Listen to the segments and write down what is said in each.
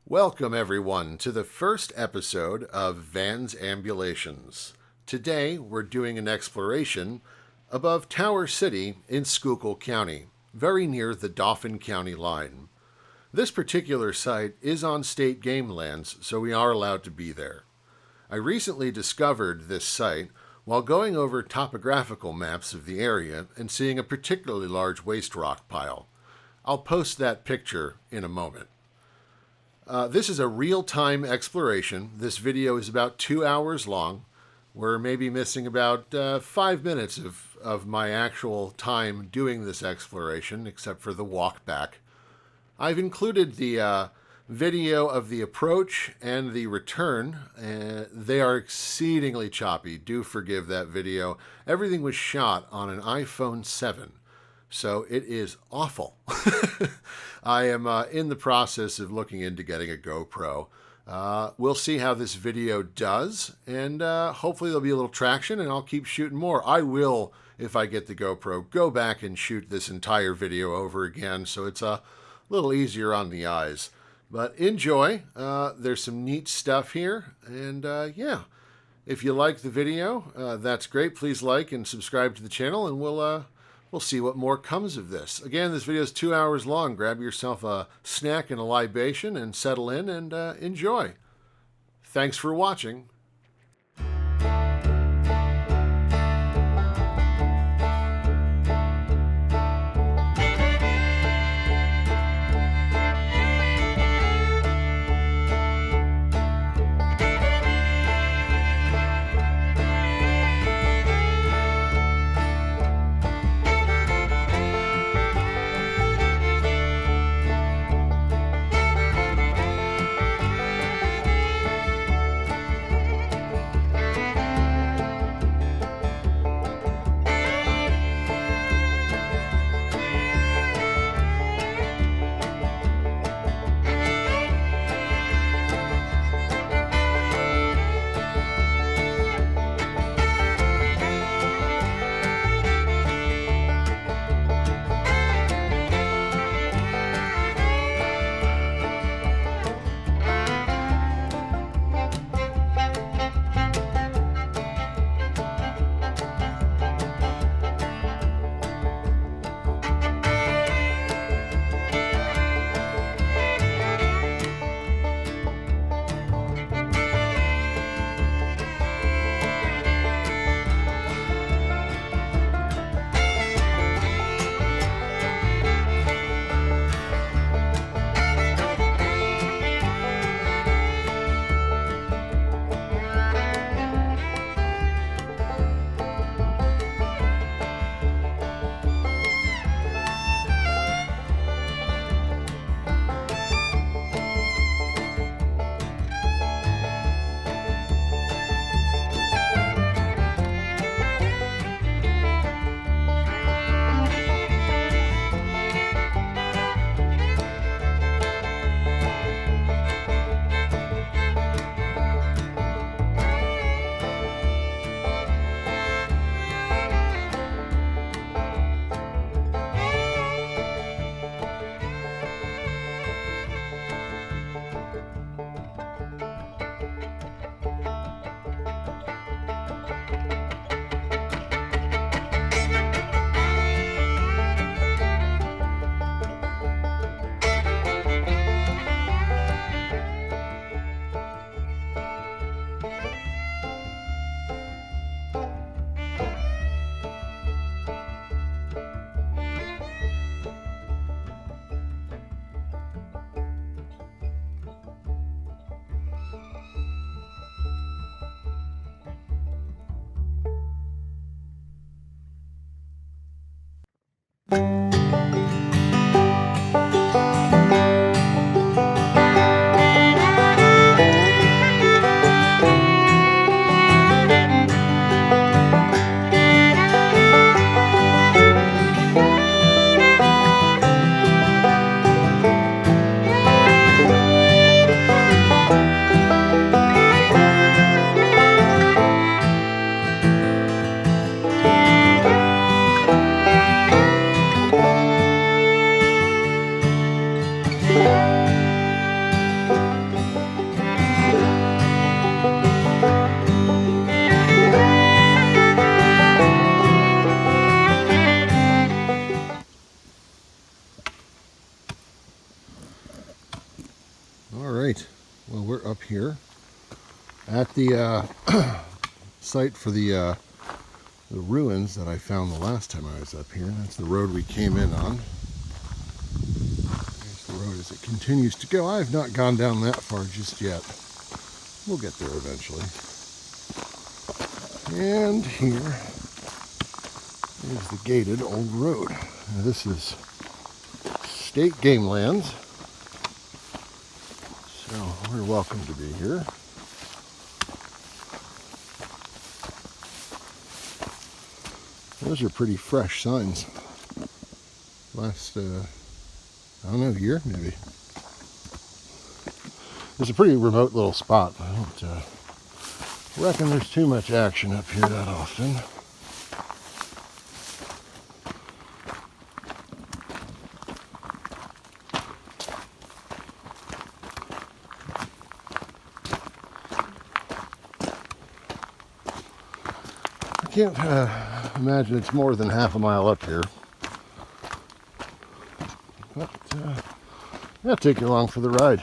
Welcome, everyone, to the first episode of Van's Ambulations. Today, we're doing an exploration above Tower City in Schuylkill County, very near the Dauphin County line. This particular site is on state game lands, so we are allowed to be there. I recently discovered this site while going over topographical maps of the area and seeing a particularly large waste rock pile. I'll post that picture in a moment. This is a real-time exploration. This video is about 2 hours long. We're maybe missing about 5 minutes of my actual time doing this exploration, except for the walk back. I've included the video of the approach and the return. They are exceedingly choppy. Do forgive that video. Everything was shot on an iPhone 7. So it is awful. I am in the process of looking into getting a GoPro. We'll see how this video does, and hopefully there'll be a little traction, and I'll keep shooting more. I will, if I get the GoPro, go back and shoot this entire video over again, so it's a little easier on the eyes. But enjoy. There's some neat stuff here, and yeah. If you like the video, that's great. Please like and subscribe to the channel, and we'll see what more comes of this. Again, this video is 2 hours long. Grab yourself a snack and a libation and settle in and enjoy. Thanks for watching. All right, well, we're up here at the site for the ruins that I found the last time I was up here. That's the road we came in on. There's the road as it continues to go. I have not gone down that far just yet. We'll get there eventually. And here is the gated old road. Now, this is state game lands, so we're welcome to be here. Those are pretty fresh signs. Last, I don't know, year maybe. It's a pretty remote little spot. I don't reckon there's too much action up here that often. I can't imagine it's more than half a mile up here. But I'll take you along for the ride.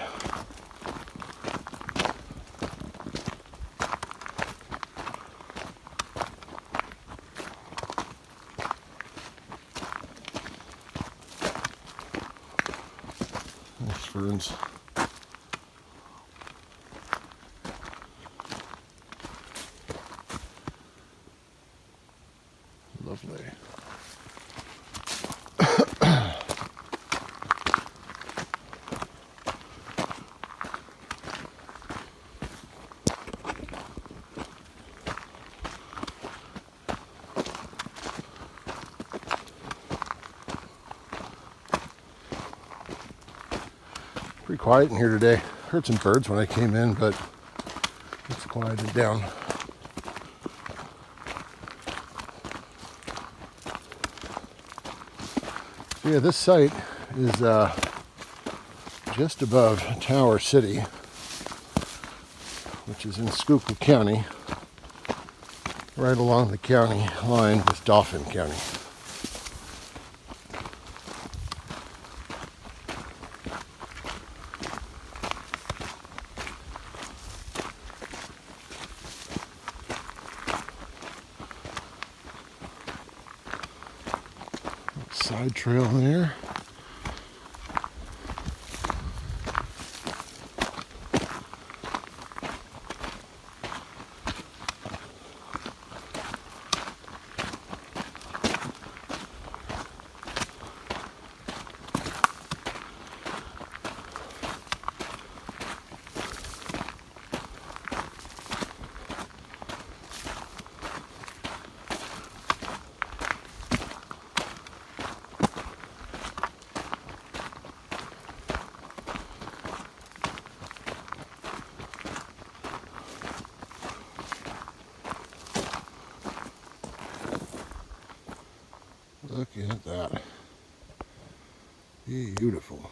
Nice ferns. Lovely. Pretty quiet in here today. Heard some birds when I came in, but it's quieted down. So yeah, this site is just above Tower City, which is in Schuylkill County, right along the county line with Dauphin County. Side trail there. Look at that. Beautiful.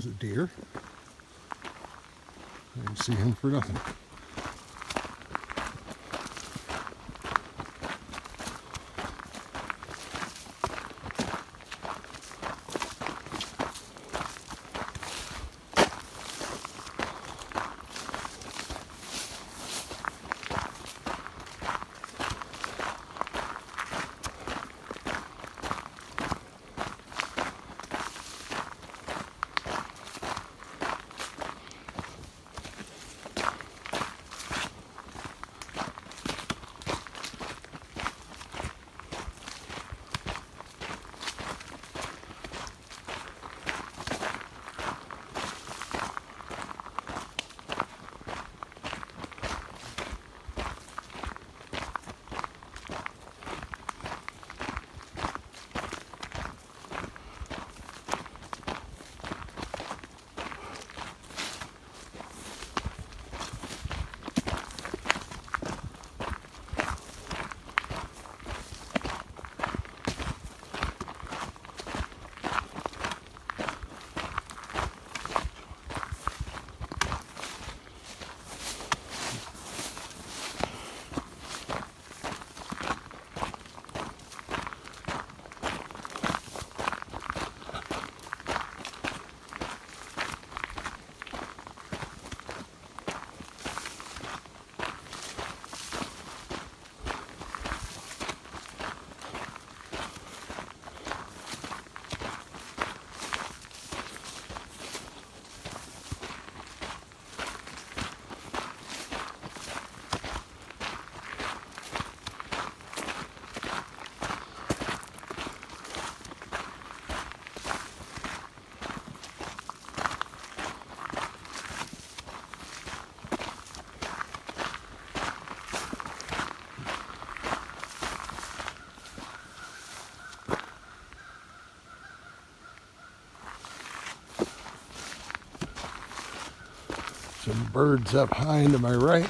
was a deer. I didn't see him for nothing. Some birds up high and to my right.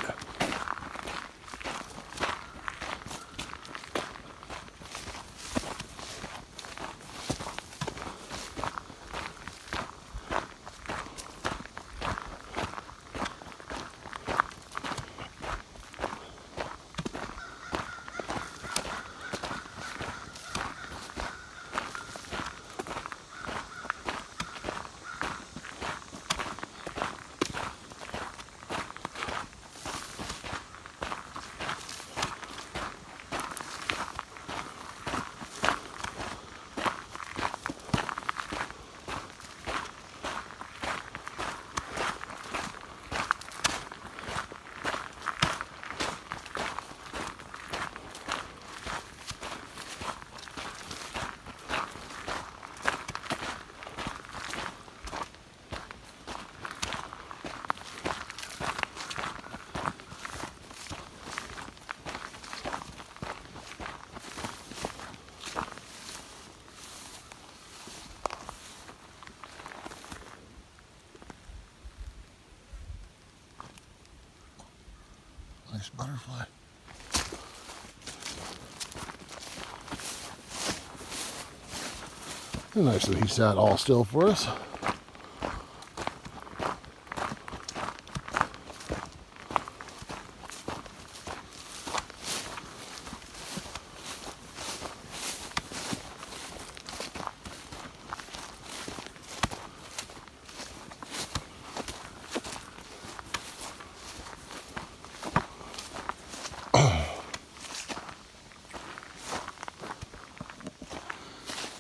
Nice butterfly. Nice that he sat all still for us.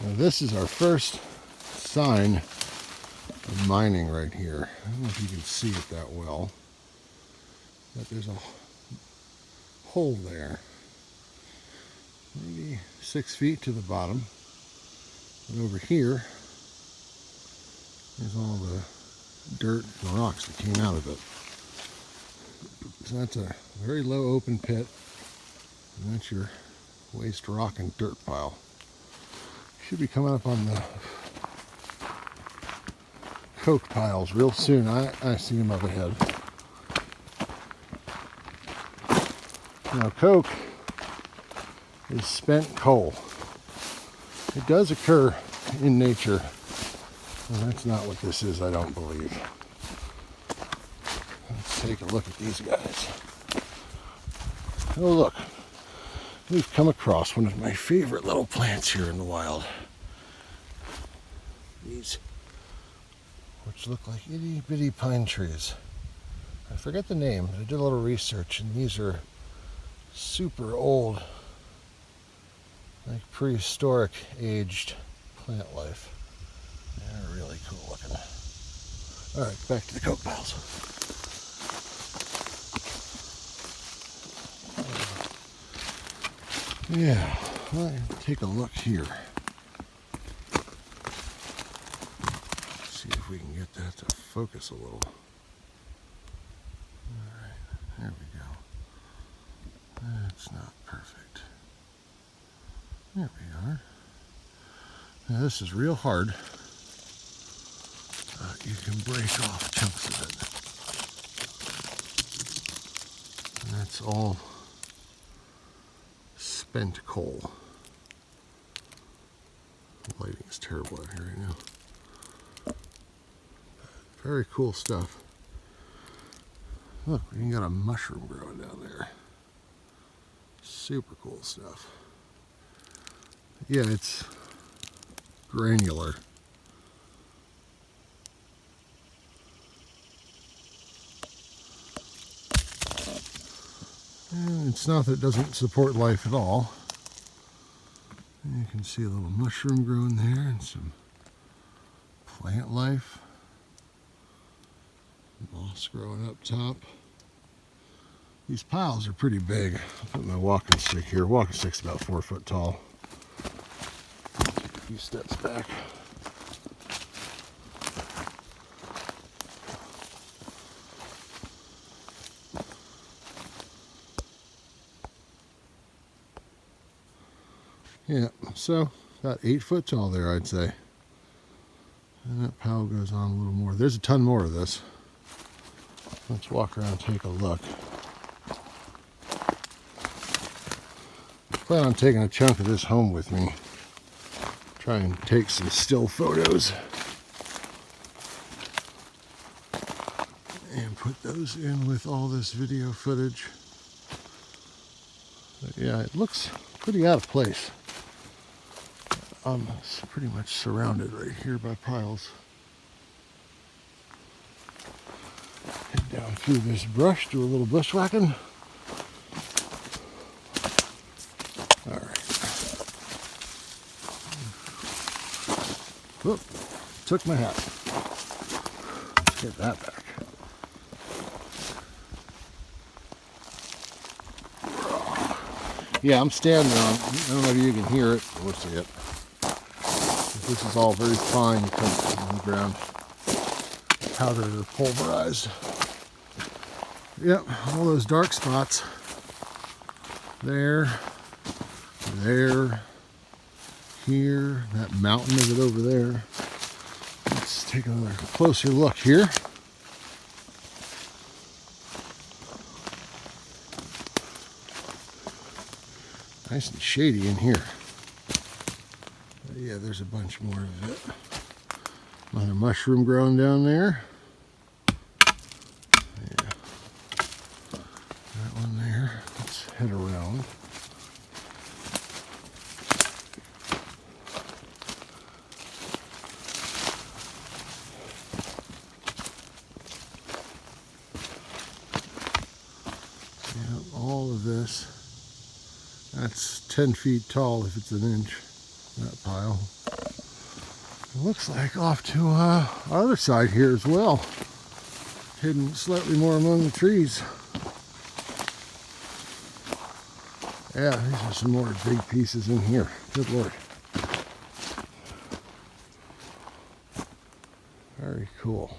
Now this is our first sign of mining right here. I don't know if you can see it that well, but there's a hole there, maybe 6 feet to the bottom. And over here, there's all the dirt and rocks that came out of it. So that's a very low open pit, and that's your waste rock and dirt pile. Should be coming up on the coke piles real soon. I see them up ahead. Now coke is spent coal. It does occur in nature Well, that's not what this is, I don't believe. Let's take a look at these guys. Oh, look. We've come across one of my favorite little plants here in the wild. These, which look like itty bitty pine trees. I forget the name, but I did a little research, and these are super old, like prehistoric aged plant life. They're really cool looking. Alright, back to the coke piles. Yeah, let's take a look here. See if we can get that to focus a little. Alright, there we go. That's not perfect. There we are. Now this is real hard. You can break off chunks of it. And that's all spent coal. The lighting is terrible out here right now. Very cool stuff. Look, we even got a mushroom growing down there. Super cool stuff. Yeah, it's granular. And it's not that it doesn't support life at all. You can see a little mushroom growing there and some plant life. Moss growing up top. These piles are pretty big. I'll put my walking stick here. Walking stick's about 4 foot tall. Take a few steps back. Yeah, so about 8 foot tall there, I'd say. And that pile goes on a little more. There's a ton more of this. Let's walk around and take a look. I plan on taking a chunk of this home with me. Try and take some still photos. And put those in with all this video footage. But yeah, it looks pretty out of place. I'm pretty much surrounded right here by piles. Head down through this brush, do a little bushwhacking. Alright. Whoop, took my hat. Let's get that back. Yeah, I'm standing on, I don't know if you can hear it or see it. This is all very fine cut on the ground, powdered or pulverized. Yep, all those dark spots. There, here, that mountain of it over there. Let's take another closer look here. Nice and shady in here. Yeah, there's a bunch more of it. Another mushroom growing down there. Yeah. That one there. Let's head around. Yeah, all of this. That's 10 feet tall if it's an inch. That pile. It looks like off to our other side here as well. Hidden slightly more among the trees. Yeah, these are some more big pieces in here. Good Lord. Very cool.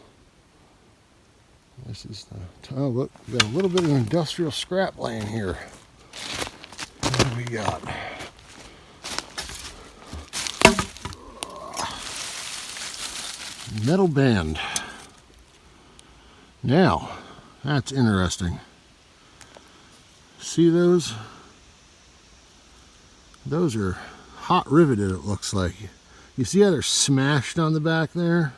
This is the, oh look, we got a little bit of industrial scrap laying here. What do we got? Metal band. Now, that's interesting. See those? Those are hot riveted, it looks like. You see how they're smashed on the back there?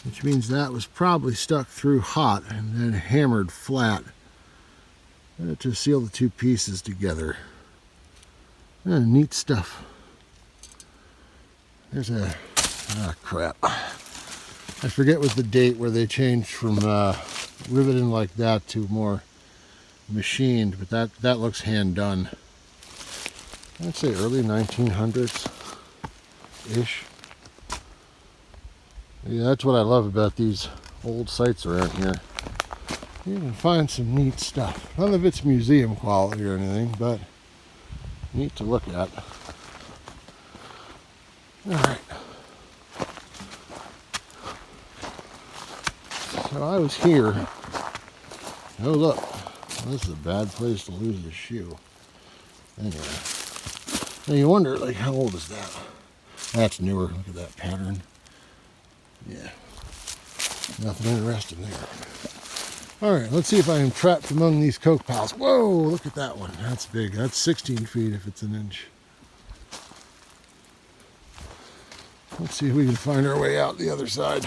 which means that was probably stuck through hot and then hammered flat to seal the two pieces together. Neat stuff. There's a crap. I forget what the date where they changed from riveting like that to more machined, but that looks hand done. I'd say early 1900s-ish. Yeah, that's what I love about these old sites around here. You can find some neat stuff. None of it's museum quality or anything, but neat to look at. Alright. So I was here. Oh look, this is a bad place to lose a shoe. Anyway. Now you wonder, like, how old is that? That's newer. Look at that pattern. Yeah. Nothing interesting there. Alright, let's see if I am trapped among these coke piles. Whoa, look at that one. That's big. That's 16 feet if it's an inch. Let's see if we can find our way out the other side.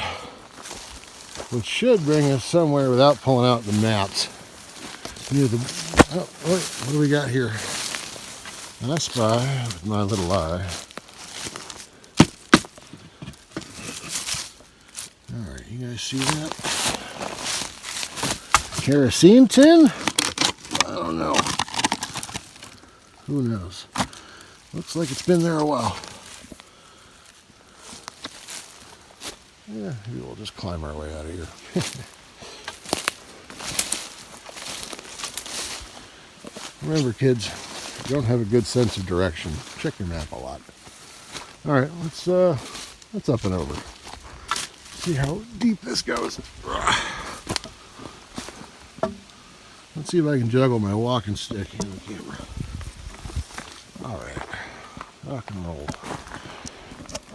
Which should bring us somewhere without pulling out the maps. Near the... Oh, wait, what do we got here? I spy with my little eye. Alright, you guys see that? Kerosene tin? I don't know. Who knows? Looks like it's been there a while. Yeah, maybe we'll just climb our way out of here. Remember, kids, if you don't have a good sense of direction, check your map a lot. All right, let's up and over. See how deep this goes. Let's see if I can juggle my walking stick and the camera. All right, rock and roll.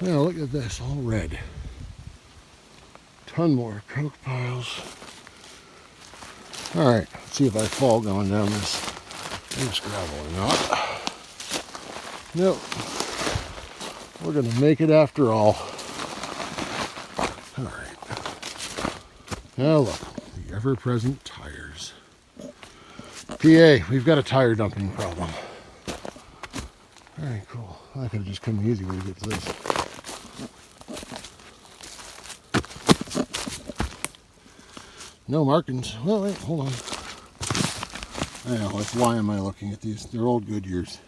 Now look at this, all red. Ton more coke piles. All right, let's see if I fall going down this. There's gravel or not. Nope. We're gonna make it after all. All right. Now look, the ever-present tires. PA, we've got a tire dumping problem. All right, cool. I could have just come easy when we get to this. No markings. Well, wait, hold on. I know, like, why am I looking at these? They're old Goodyears.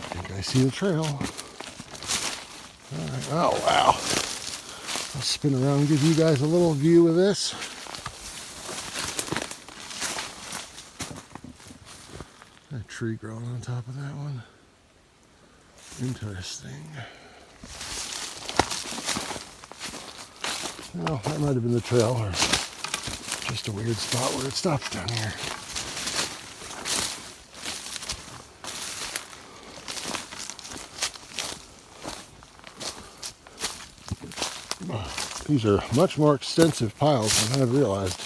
I think I see the trail. All right. Oh, wow. I'll spin around and give you guys a little view of this. Tree growing on top of that one. Interesting. Well, that might have been the trail, or just a weird spot where it stops down here. These are much more extensive piles than I had realized.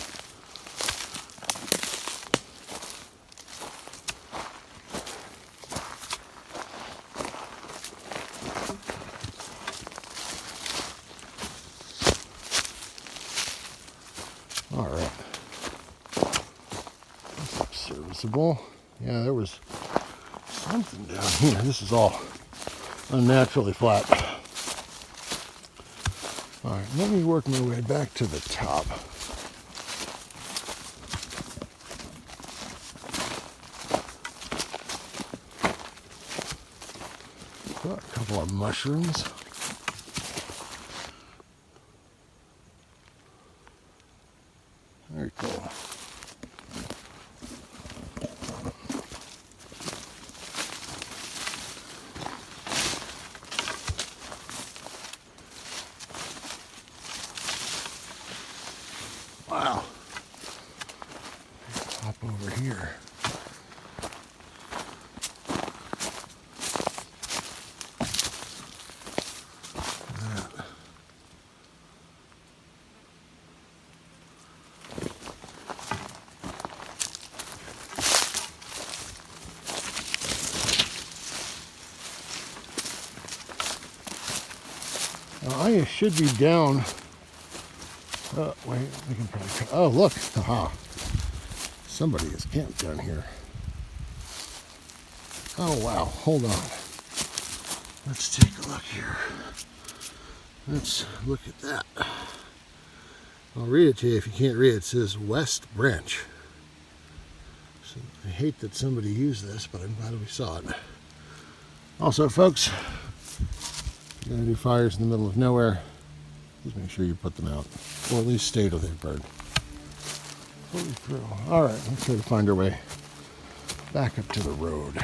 All right. This looks serviceable. Yeah, there was something down here. This is all unnaturally flat. All right, let me work my way back to the top. Got a couple of mushrooms. Very cool. Wow. Hop over here. I should be down. Oh, wait, we can probably. Oh, look. Aha. Somebody is camped down here. Oh, wow. Hold on. Let's take a look here. Let's look at that. I'll read it to you if you can't read it. It says West Branch. So I hate that somebody used this, but I'm glad we saw it. Also, folks, you're going to do fires in the middle of nowhere. Just make sure you put them out. Or at least stay till they burn. Fully through. Alright, let's try to find our way back up to the road.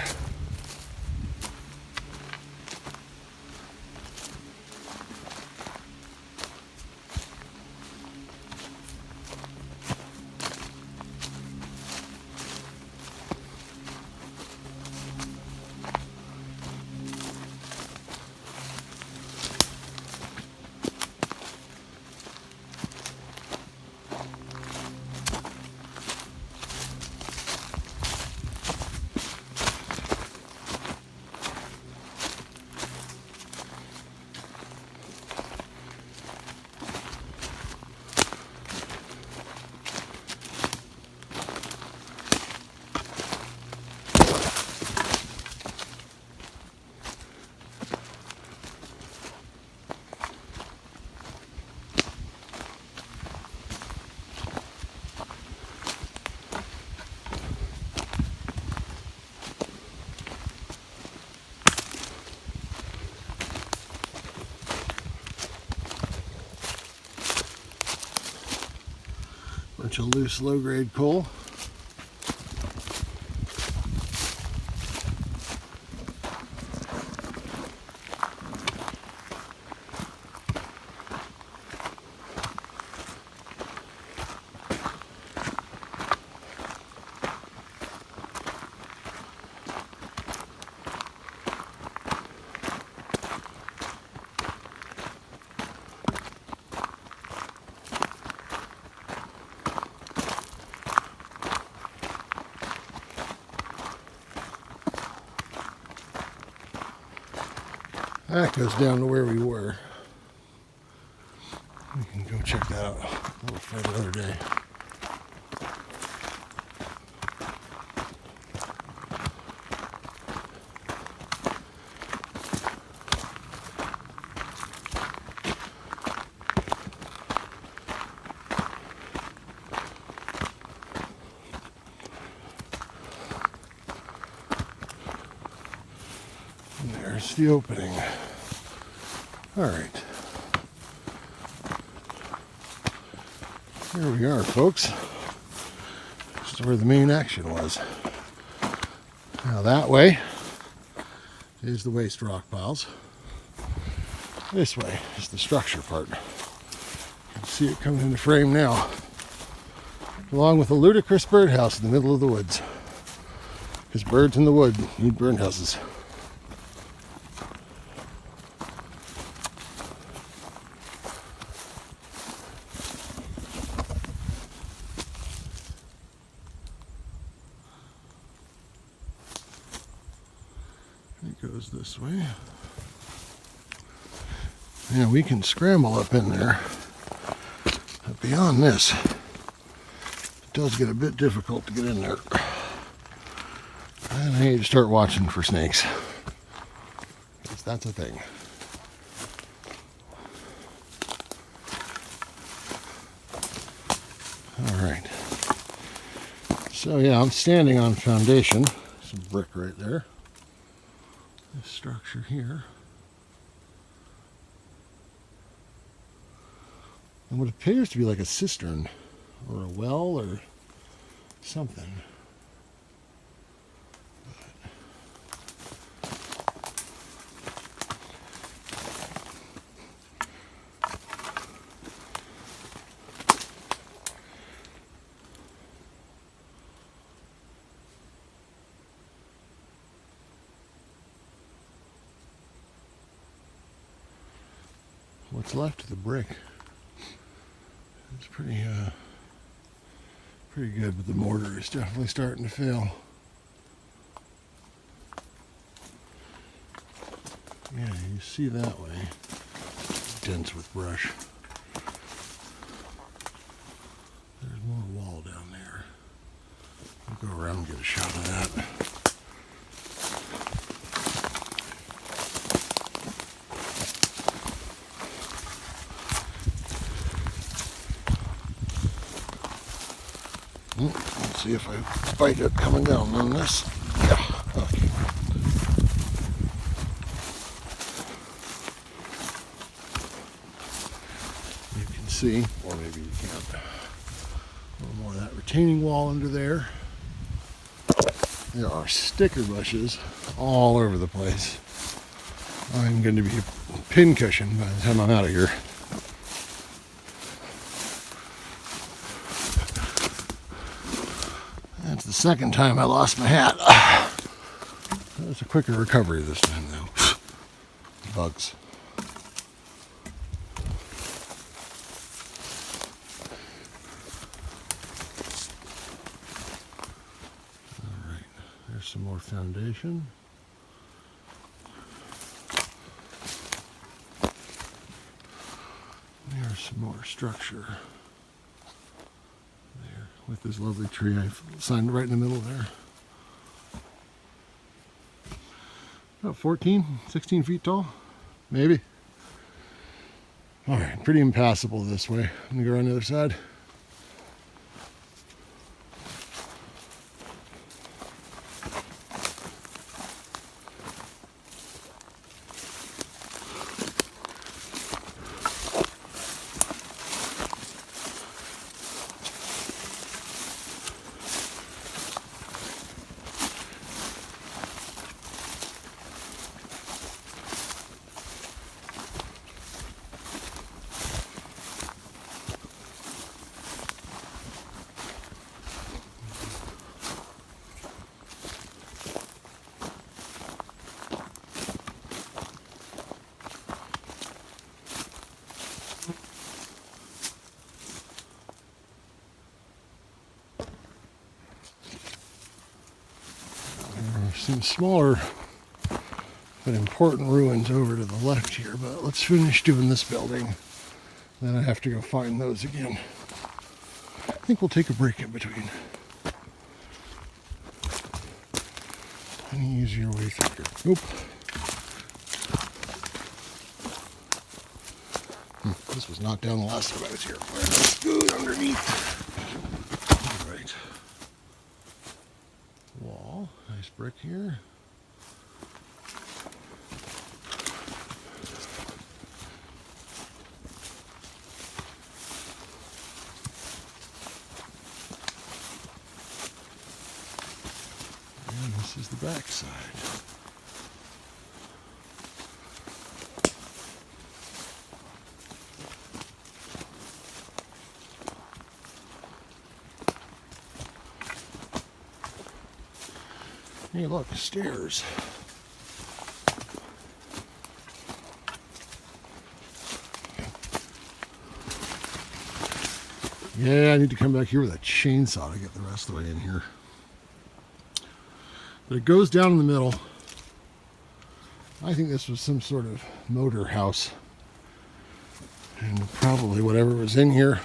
Bunch of loose, low-grade coal. That goes down to where we were. We can go check that out a little further another day. And there's the opening. All right. Here we are, folks. This is where the main action was. Now that way is the waste rock piles. This way is the structure part. You can see it coming into frame now. Along with a ludicrous birdhouse in the middle of the woods. Because birds in the wood need birdhouses. It goes this way. Yeah, we can scramble up in there. But beyond this, it does get a bit difficult to get in there. And I need to start watching for snakes. Because that's a thing. Alright. So yeah, I'm standing on foundation. Some brick right there. This structure here. And what appears to be like a cistern or a well or something. What's left of the brick? It's pretty good, but the mortar is definitely starting to fail. Yeah, you see that way. dense with brush. There's more wall down there. I'll go around and get a shot of that. Let's see if I bite it coming down on this. Yeah, okay. You can see, or maybe you can't, a little more of that retaining wall under there. There are sticker bushes all over the place. I'm going to be a pincushion by the time I'm out of here. That's the second time I lost my hat. That was a quicker recovery this time, though. Bugs. All right, there's some more foundation. There's some more structure. With this lovely tree I've signed right in the middle there. About 14, 16 feet tall, maybe. All right, pretty impassable this way. I'm gonna go around the other side. Some smaller but important ruins over to the left here, but let's finish doing this building. Then I have to go find those again. I think we'll take a break in between. Any easier way through here? Nope. This was knocked down the last time I was here. Let's go underneath. All right. Wall, nice brick here. And this is the back side. Hey, look, stairs. Yeah, I need to come back here with a chainsaw to get the rest of the way in here. But it goes down in the middle. I think this was some sort of motor house. And probably whatever was in here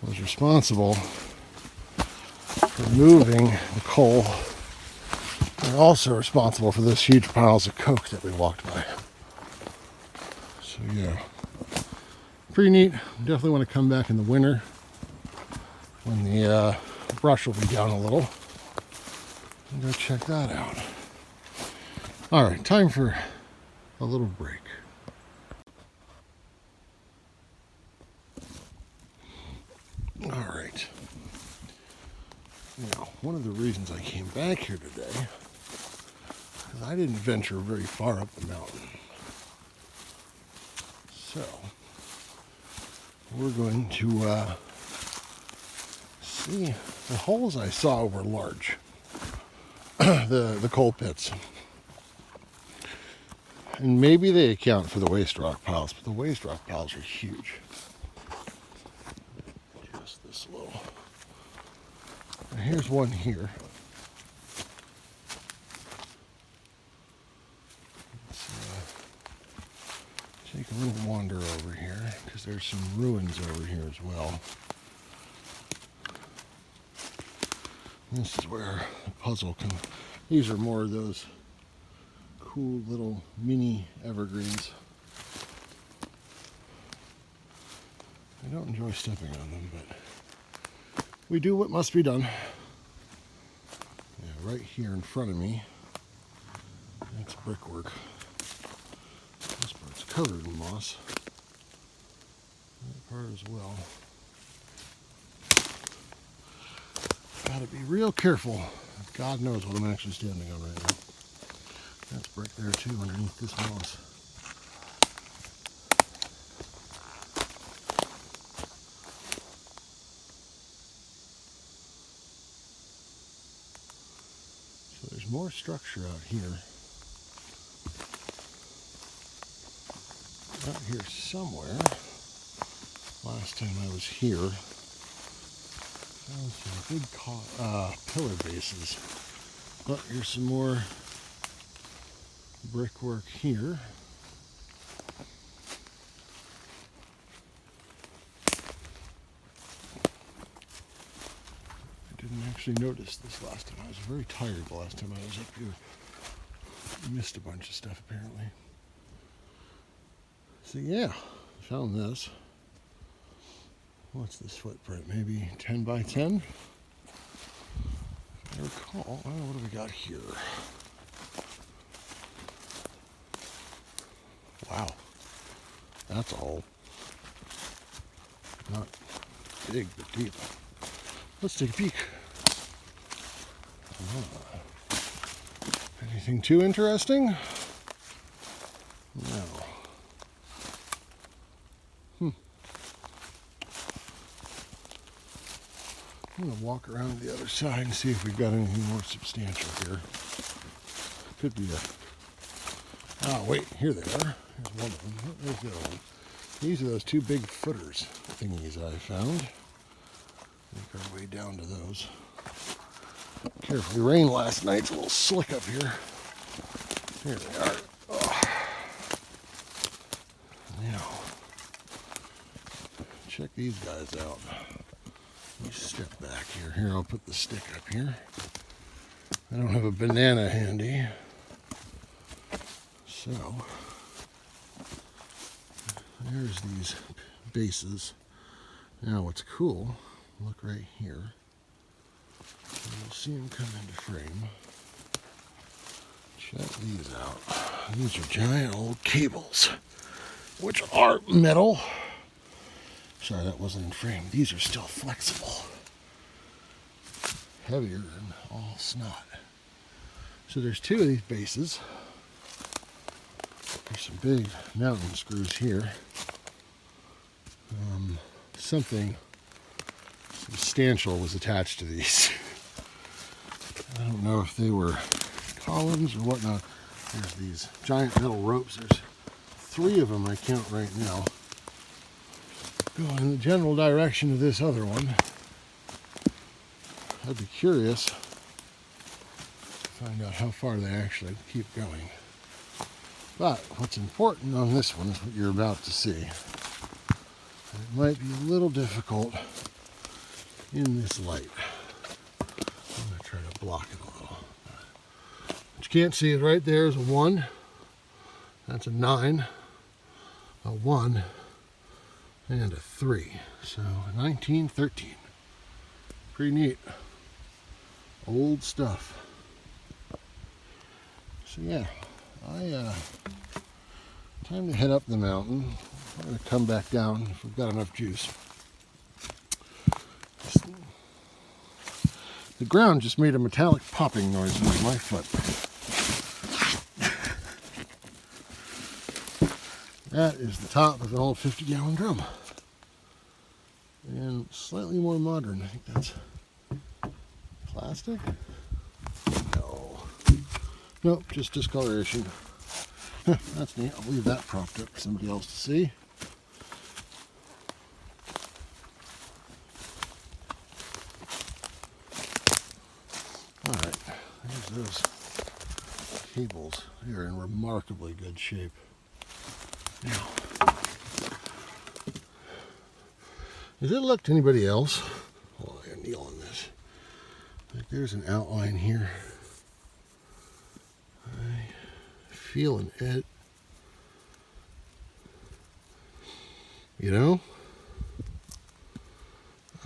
was responsible for moving the coal. They're also responsible for those huge piles of coke that we walked by. So yeah, pretty neat. Definitely want to come back in the winter when the brush will be down a little and go check that out. All right, time for a little break. All right. Now, one of the reasons I came back here today is I didn't venture very far up the mountain. So, we're going to see. The holes I saw were large. the coal pits. And maybe they account for the waste rock piles, but the waste rock piles are huge. Just this little. Now here's one here. Let's take take a little wander over here because there's some ruins over here as well. This is where the puzzle comes. These are more of those cool little mini evergreens. I don't enjoy stepping on them, but we do what must be done. Yeah, right here in front of me, that's brickwork. This part's covered in moss. That part as well. Gotta be real careful. God knows what I'm actually standing on right now. That's brick there too, underneath this moss. So there's more structure out here. Out here somewhere. Last time I was here, found some big pillar bases. But here's some more brickwork here. I didn't actually notice this last time. I was very tired the last time I was up here. I missed a bunch of stuff apparently. So yeah, found this. What's this footprint? Maybe 10 by 10? If I recall, what do we got here? Wow, that's all. Not big, but deep. Let's take a peek. Anything too interesting? No. I'm going to walk around to the other side and see if we've got anything more substantial here. Could be a... Oh, wait, here they are. Here's one of them. There's the other one. These are those two big footers thingies I found. Make our way down to those. Carefully, rain last night. It's a little slick up here. Here they are. Oh. Now, check these guys out. Let me step back here. Here, I'll put the stick up here. I don't have a banana handy. So, there's these bases. Now what's cool, look right here. You'll see them come into frame. Check these out. These are giant old cables, which are metal. Sorry, that wasn't in frame. These are still flexible. Heavier than all snot. So there's two of these bases. There's some big mountain screws here. Something substantial was attached to these. I don't know if they were columns or whatnot. There's these giant metal ropes. There's 3 of them I count right now. Going in the general direction of this other one. I'd be curious to find out how far they actually keep going. But what's important on this one is what you're about to see. It might be a little difficult in this light. I'm going to try to block it a little. What you can't see is right there is a 1. That's a 9, a 1, and a 3. So 1913. Pretty neat. Old stuff. So yeah, time to head up the mountain. I'm going to come back down if we've got enough juice. The ground just made a metallic popping noise with my foot. That is the top of an old 50-gallon drum. And slightly more modern. I think that's plastic? No. Nope, just discoloration. That's neat. I'll leave that propped up for somebody else to see. Alright, there's those cables. They're in remarkably good shape. Now, Does it look to anybody else? Hold on, I gotta kneel on this. Like there's an outline here. I'm feeling it. You know?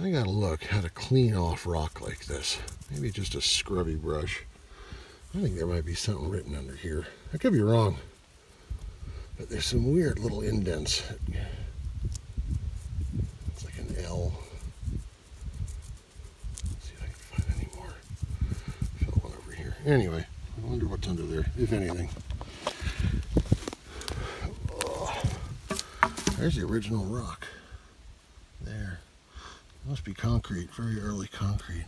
I gotta look how to clean off rock like this. Maybe just a scrubby brush. I think there might be something written under here. I could be wrong. But there's some weird little indents. It's like an L. Let's see if I can find any more. Fill one over here. Anyway, I wonder what's under there, if anything. Oh, there's the original rock. There. Must be concrete, very early concrete.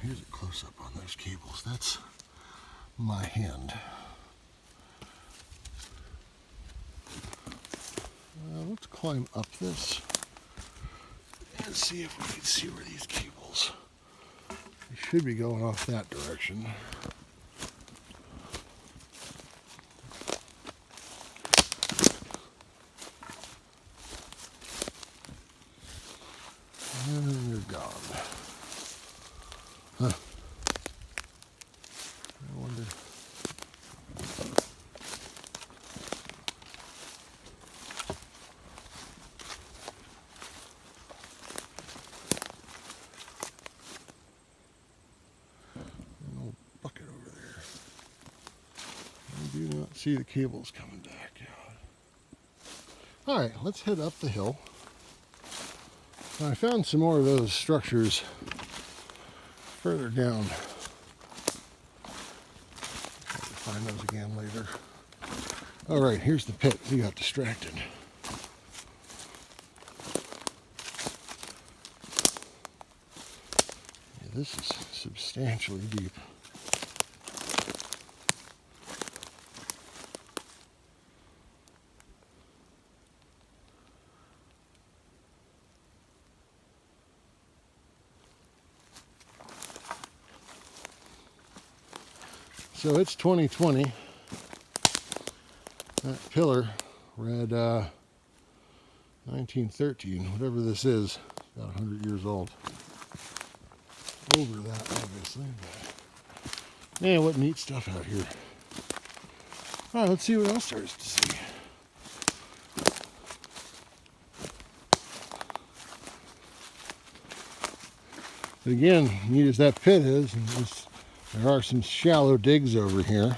Here's a close-up on those cables. That's my hand. Let's climb up this and see if we can see where these cables. They should be going off that direction. And they're gone. Huh. I wonder. An old bucket over there. I do not see the cables coming back out. All right, let's head up the hill. I found some more of those structures further down. Try to find those again later. All right, here's the pit. We got distracted. Yeah, this is substantially deep. So it's 2020. That pillar read 1913, whatever this is, about 100 years old. Over that, obviously. But man, what neat stuff out here. All right, let's see what else there is to see. But again, neat as that pit is, and there are some shallow digs over here.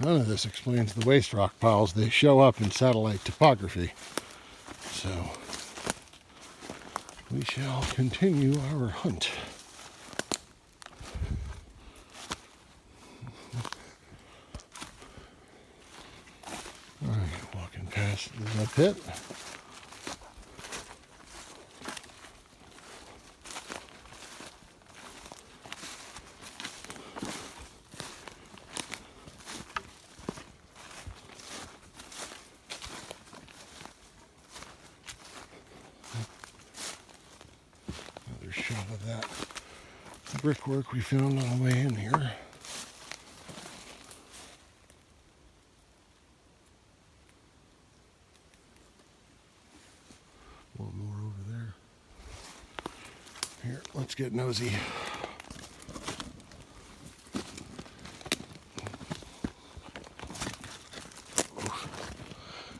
None of this explains the waste rock piles. They show up in satellite topography. So we shall continue our hunt. All right, walking past the pit. Shot of that brickwork we found on the way in here. One more over there. Here, let's get nosy.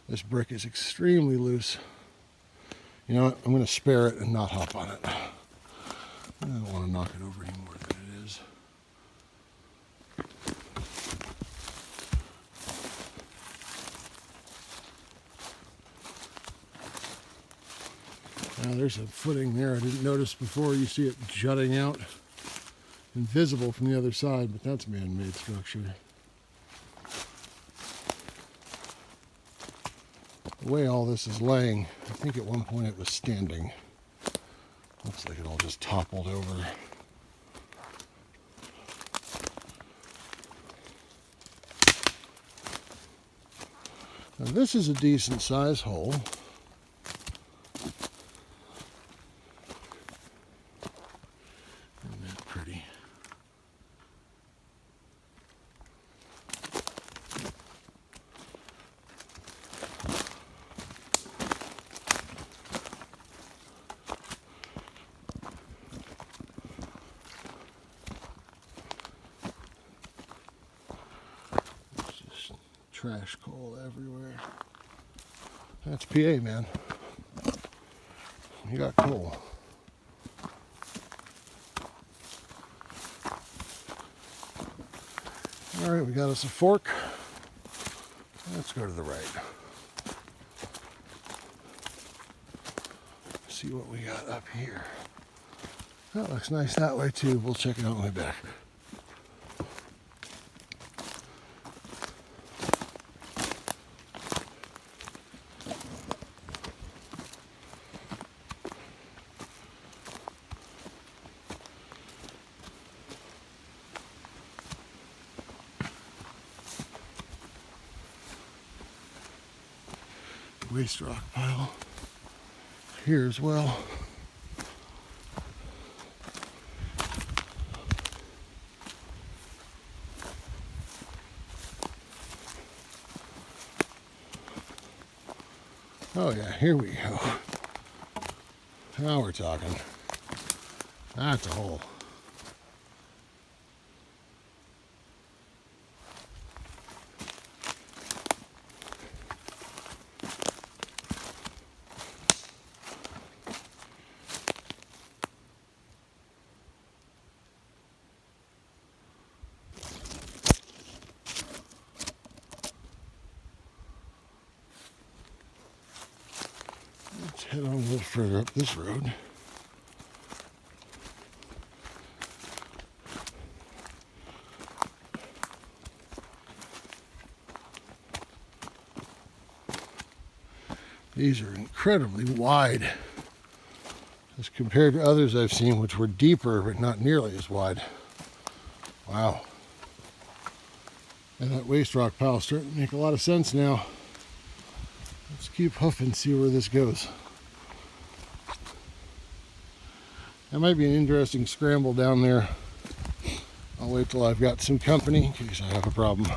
This brick is extremely loose. You know what? I'm going to spare it and not hop on it. I don't want to knock it over any more than it is. Now there's a footing there I didn't notice before. You see it jutting out, invisible from the other side, but that's man-made structure. The way all this is laying, I think at one point it was standing. Looks like it all just toppled over. Now this is a decent size hole. Isn't that pretty? trash coal everywhere. That's PA, man. You got coal. All right, we got us a fork. Let's go to the right. See what we got up here. That looks nice that way too. We'll check it out on the way back. Waste rock pile here as well. Oh yeah, here we go. Now we're talking. That's a hole. Let's head on a little further up this road. These are incredibly wide as compared to others I've seen, which were deeper but not nearly as wide. Wow. And that waste rock pile is starting to make a lot of sense now. Let's keep huffing, see where this goes. That might be an interesting scramble down there. I'll wait till I've got some company in case I have a problem.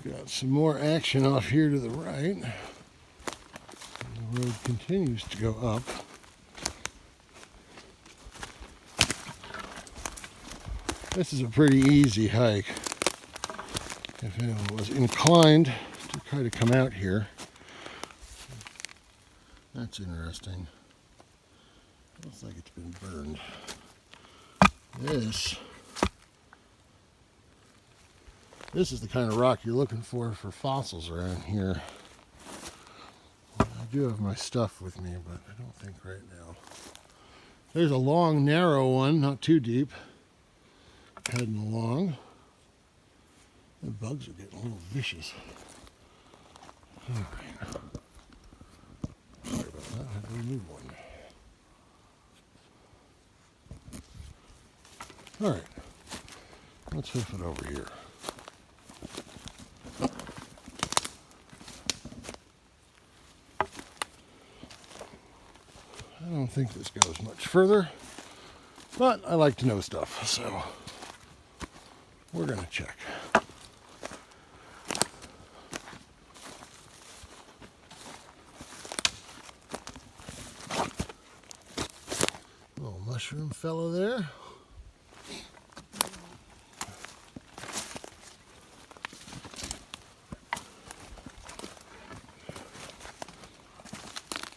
Got some more action off here to the right. And the road continues to go up. This is a pretty easy hike. If anyone was inclined to try to come out here. That's interesting. Looks like it's been burned. This is the kind of rock you're looking for fossils around here. I do have my stuff with me, but I don't think right now. There's a long, narrow one, not too deep. Heading along. The bugs are getting a little vicious. All right. Sorry about that. I had to remove one. All right. Let's hoof it over here. I don't think this goes much further, but I like to know stuff, so we're going to check. Little mushroom fellow there.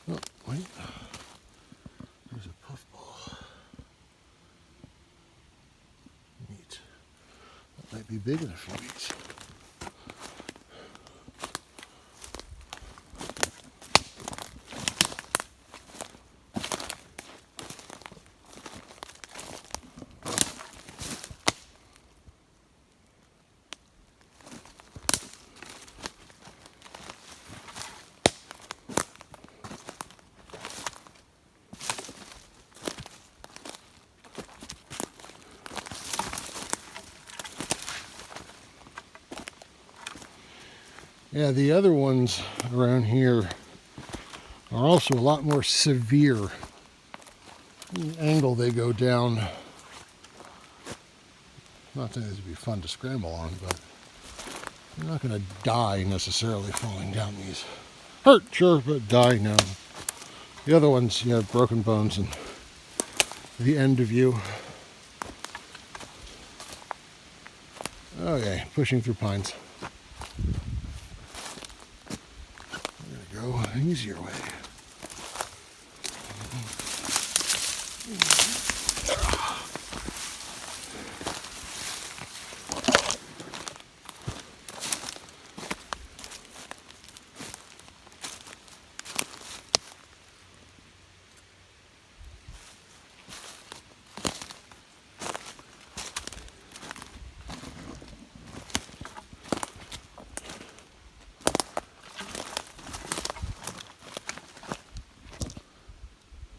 Oh, wait. There's a puffball. Neat. That might be big in a few weeks. Yeah, the other ones around here are also a lot more severe the angle they go down. Not that it would be fun to scramble on, but you're not going to die necessarily falling down these. Hurt, sure, but die, no. The other ones, you have broken bones and the end of you. Okay, pushing through pines. There we go, an easier way.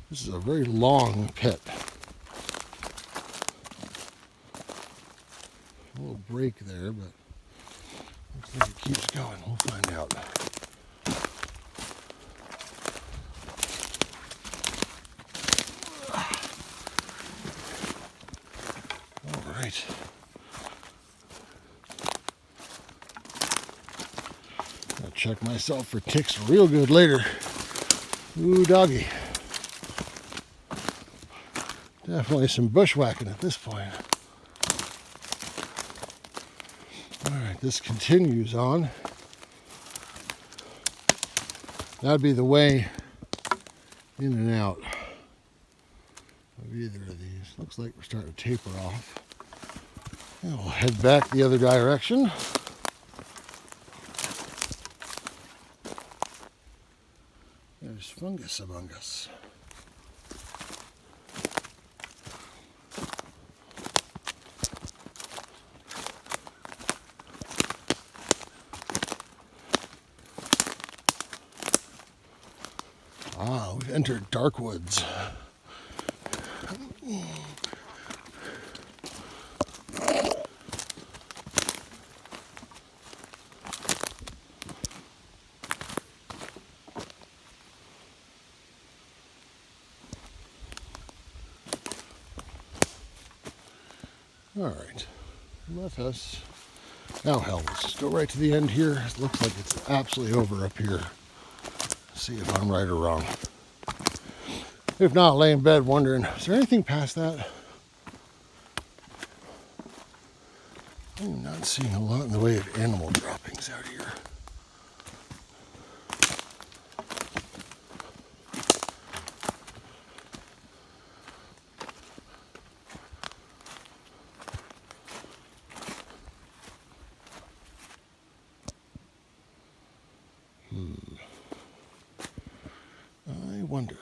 This is a very long pit. A little break there, but looks like it keeps going. We'll find out. All right. I'll check myself for ticks real good later. Ooh, doggy. Definitely some bushwhacking at this point. All right, this continues on. That'd be the way in and out of either of these. Looks like we're starting to taper off. And we'll head back the other direction. There's fungus among us. Ah, we've entered dark woods. All right, let us, now hell, let's just go right to the end here. It looks like it's absolutely over up here. See if I'm right or wrong. If not, lay in bed wondering, is there anything past that? I'm not seeing a lot in the way of animal droppings out here. I wonder.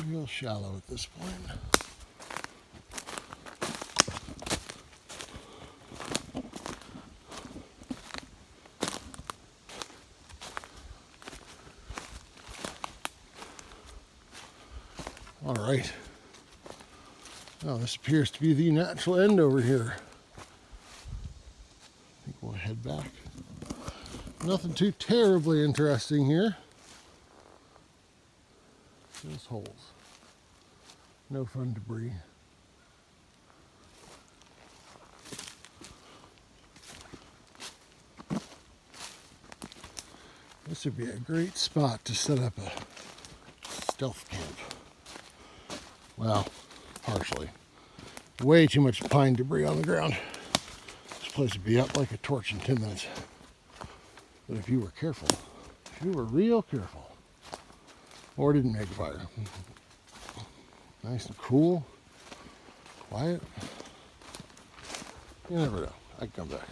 Real shallow at this point. All right. Well, this appears to be the natural end over here. I think we'll head back. Nothing too terribly interesting here. Just holes. No fun debris. This would be a great spot to set up a stealth camp. Well, partially. Way too much pine debris on the ground. This place would be up like a torch in 10 minutes. But if you were careful, if you were real careful, or didn't make a fire. Nice and cool, quiet. You never know. I can come back.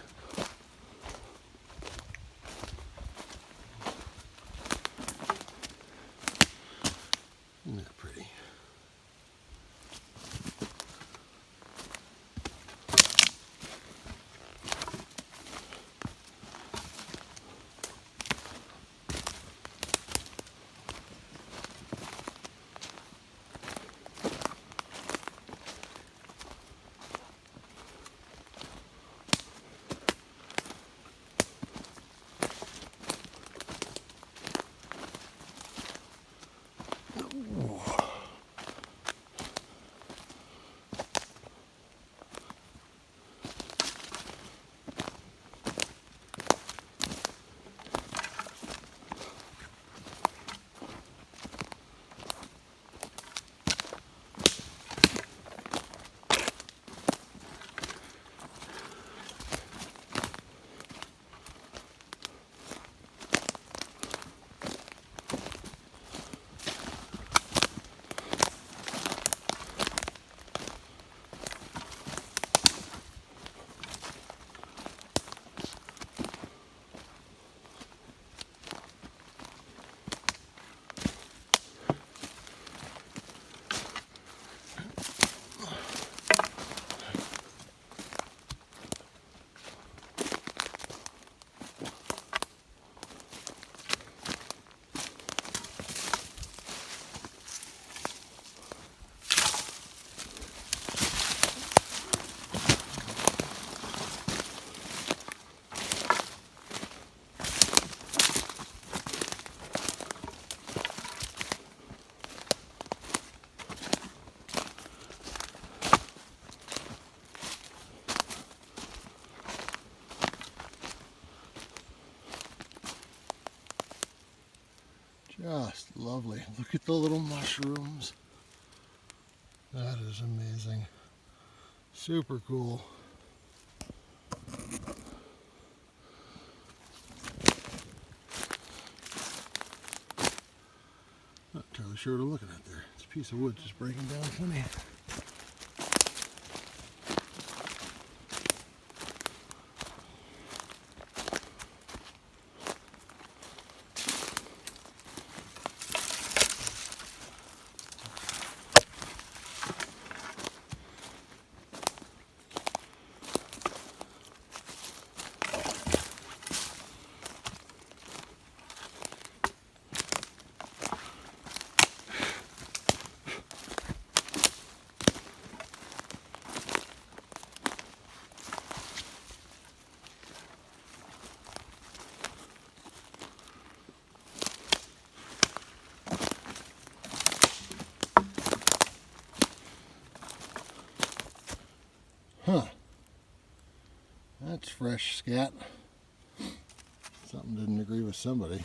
boy, look at the little mushrooms. That is amazing. Super cool. Not entirely sure what I'm looking at there. It's a piece of wood just breaking down funny. Huh. That's fresh scat. Something didn't agree with somebody.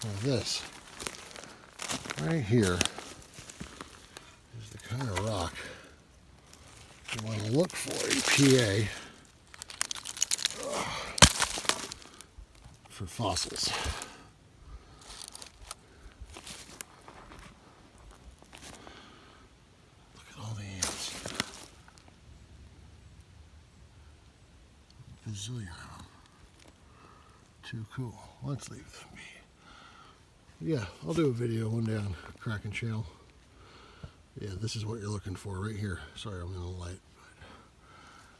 Now this, right here, is the kind of rock you want to look for in PA for fossils. Bazillion of them. Too cool. Let's leave them be. Yeah, I'll do a video one day on Kraken Shale. Yeah, this is what you're looking for right here. Sorry, I'm in the light,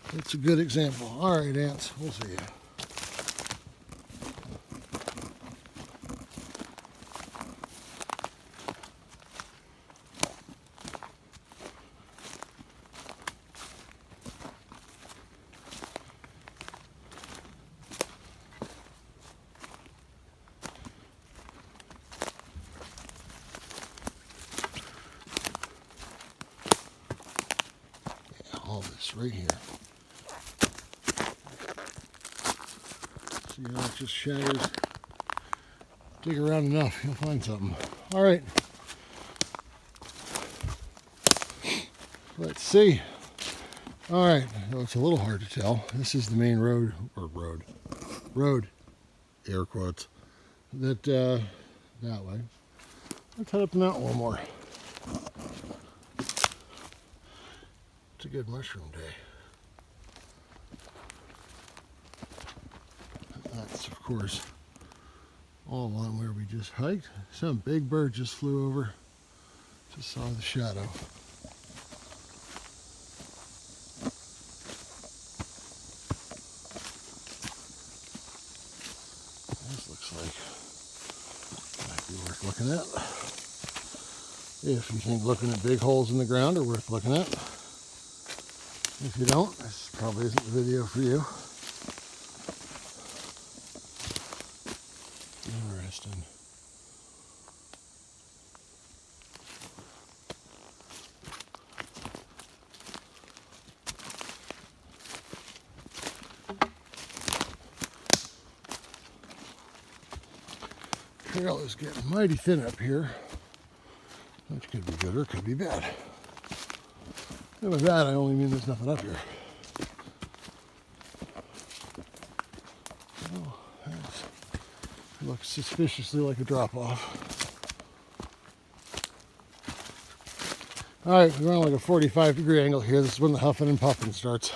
but it's a good example. All right, ants, we'll see you. All this right here. See how it just shatters? Dig around enough, you'll find something. All right. Let's see. All right, well, it's a little hard to tell. This is the main road, air quotes, that way. Let's head up the mountain one more. It's a good mushroom day. That's, of course, all along where we just hiked. Some big bird just flew over. Just saw the shadow. This looks like might be worth looking at. If you think looking at big holes in the ground are worth looking at. If you don't, this probably isn't the video for you. Interesting. Trail is getting mighty thin up here, which could be good or could be bad. And by that, I only mean there's nothing up here. Oh, it looks suspiciously like a drop-off. All right, we're on like a 45-degree angle here. This is when the huffing and puffing starts.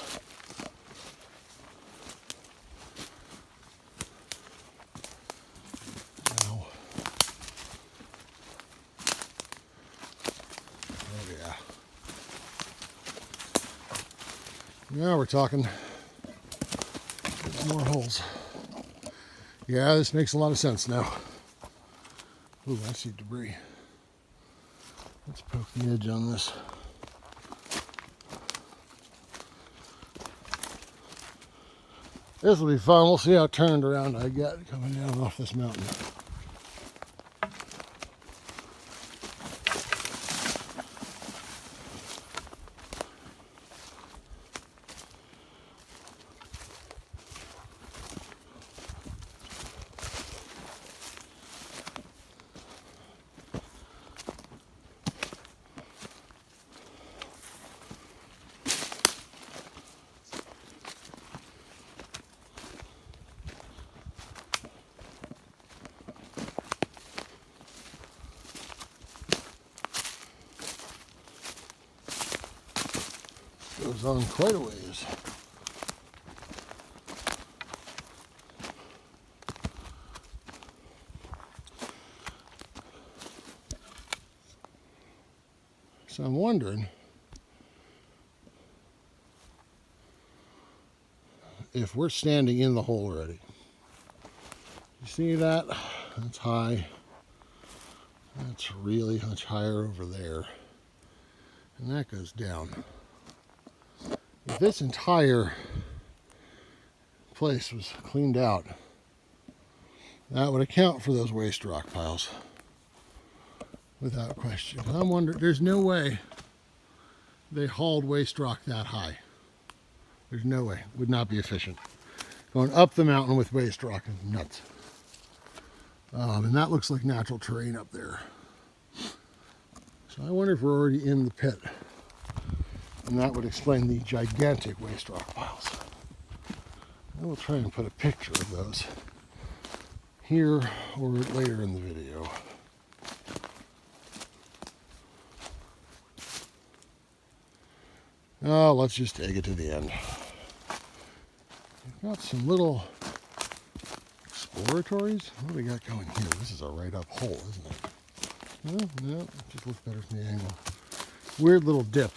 Ow. Oh, yeah. Now we're talking. There's more holes. Yeah, this makes a lot of sense now. Ooh, I see debris. Let's poke the edge on this. This will be fun. We'll see how turned around I get coming down off this mountain. goes on quite a ways. So I'm wondering if we're standing in the hole already. You see that? That's high. That's really much higher over there. And that goes down. If this entire place was cleaned out, that would account for those waste rock piles. Without question. I'm wondering, there's no way they hauled waste rock that high. There's no way. It would not be efficient. Going up the mountain with waste rock is nuts. And that looks like natural terrain up there. So I wonder if we're already in the pit. And that would explain the gigantic waste rock piles. I will try and put a picture of those here or later in the video. Oh, let's just take it to the end. We've got some little exploratories. What do we got going here? This is a right up hole, isn't it? No, it just looks better from the angle. Weird little dip.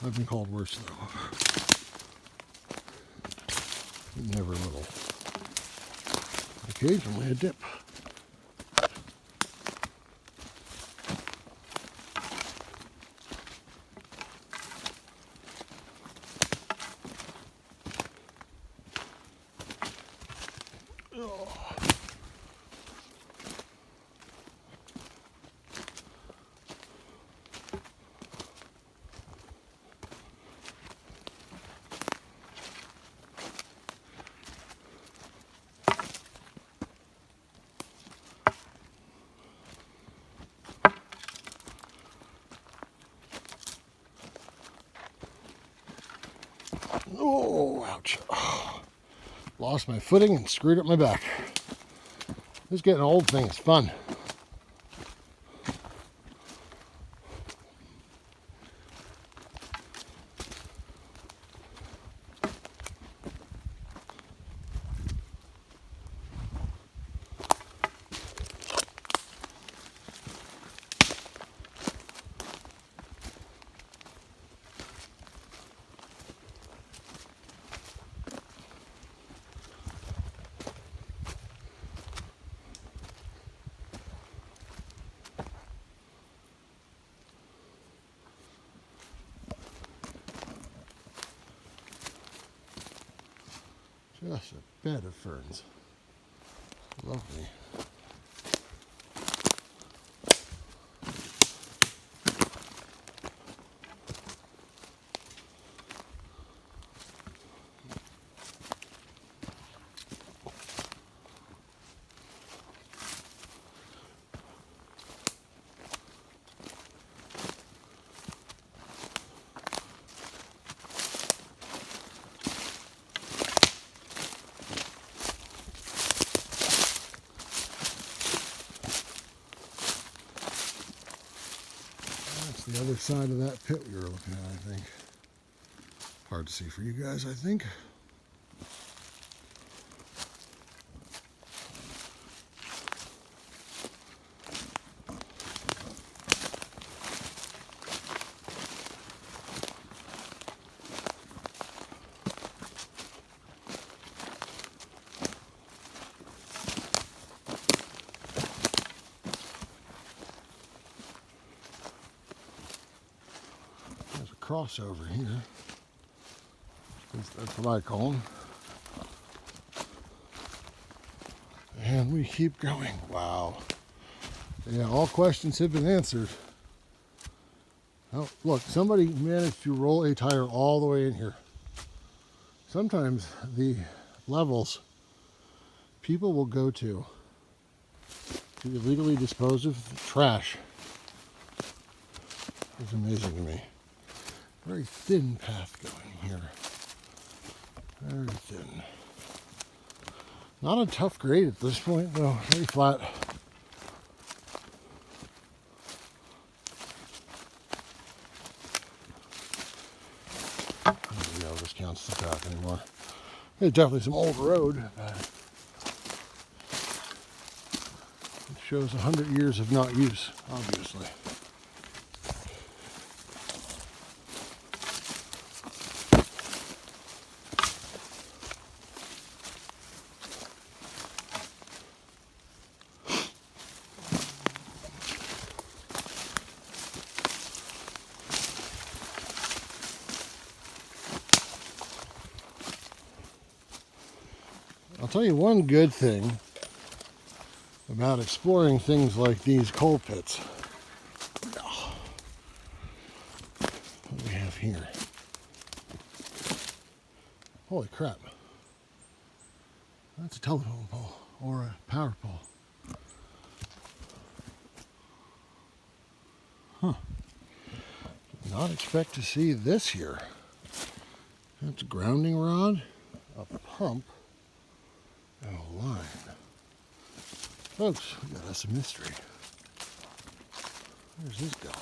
I've been called worse though. Never little. Occasionally a dip. Oh, ouch. Oh, lost my footing and screwed up my back. This getting old thing is fun. Just a bed of ferns. Lovely. The other side of that pit we were looking at, I think. Hard to see for you guys, I think. Crossover here. That's what I call them. And we keep going. Wow. Yeah, all questions have been answered. Oh, look, somebody managed to roll a tire all the way in here. Sometimes the levels people will go to illegally dispose of trash is amazing to me. Very thin path going here. Very thin. Not a tough grade at this point, though. Very flat. this counts as a track anymore. There's definitely some old road, but it shows 100 years of not use, obviously. I'll tell you one good thing about exploring things like these coal pits. What do we have here? Holy crap. That's a telephone pole or a power pole. Huh. Did not expect to see this here. That's a grounding rod, a pump, and a line. Folks, we got us a mystery. Where's this going?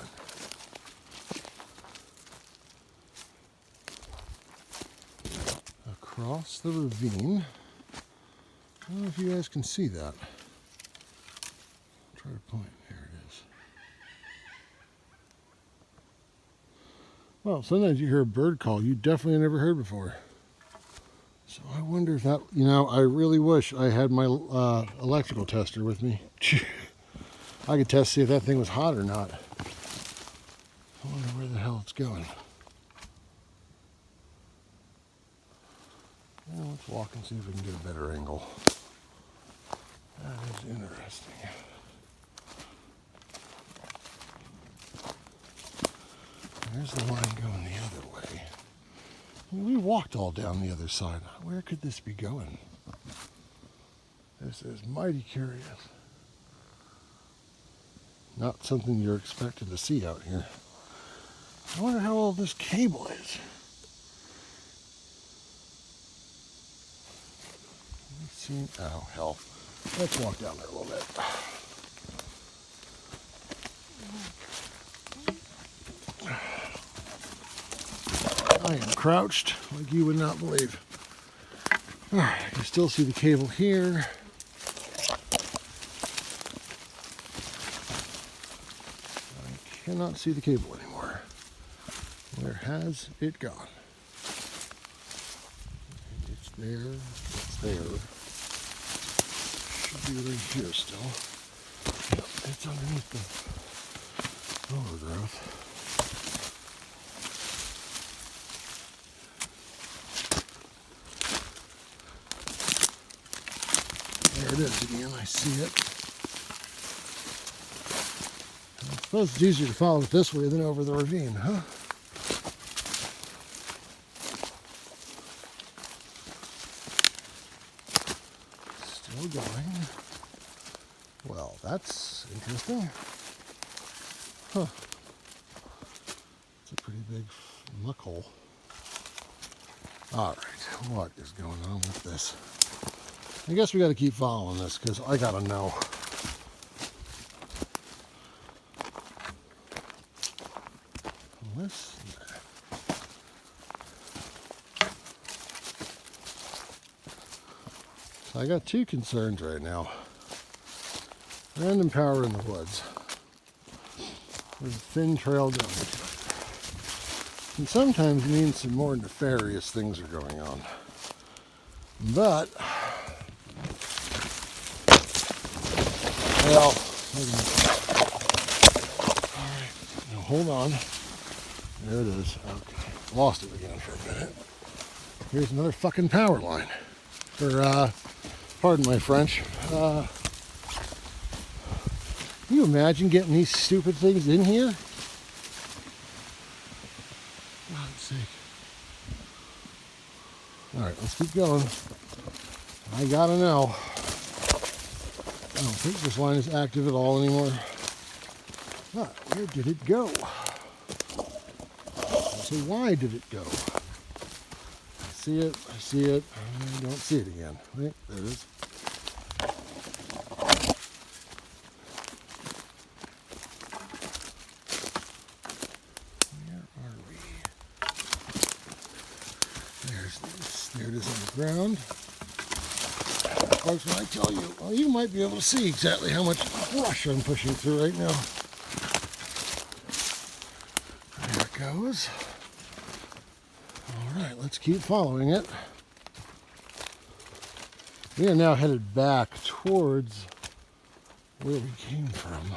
Across the ravine. I don't know if you guys can see that. Try to point. There it is. Well, sometimes you hear a bird call you definitely never heard before. So I wonder if that, I really wish I had my electrical tester with me. I could test, see if that thing was hot or not. I wonder where the hell it's going. Well, let's walk and see if we can get a better angle. That is interesting. There's the line going the other way. We walked all down the other side. Where could this be going? This is mighty curious. Not something you're expected to see out here. I wonder how old this cable is. Let's see. Oh, hell. Let's walk down there a little bit. I am crouched like you would not believe. Alright, I can still see the cable here. I cannot see the cable anymore. Where has it gone? It's there. It's there. Should be right here still. Yep, it's underneath the overgrowth. There it is again, I see it. I suppose it's easier to follow it this way than over the ravine, huh? Still going. Well, that's interesting. Huh. It's a pretty big muck hole. Alright, what is going on with this? I guess we got to keep following this because I got to know. This. So I got two concerns right now. Random power in the woods. There's a thin trail going. And sometimes it means some more nefarious things are going on. But well, all right, now hold on. There it is. Okay, lost it again for a minute. Here's another fucking power line. Or, pardon my French. Can you imagine getting these stupid things in here? For God's sake. All right, let's keep going. I gotta know. I don't think this line is active at all anymore. But where did it go? So why did it go? I see it, I don't see it again. Right, there it is. Where are we? the ground. Folks, when I tell you, well, you might be able to see exactly how much brush I'm pushing through right now. There it goes. All right, let's keep following it. We are now headed back towards where we came from.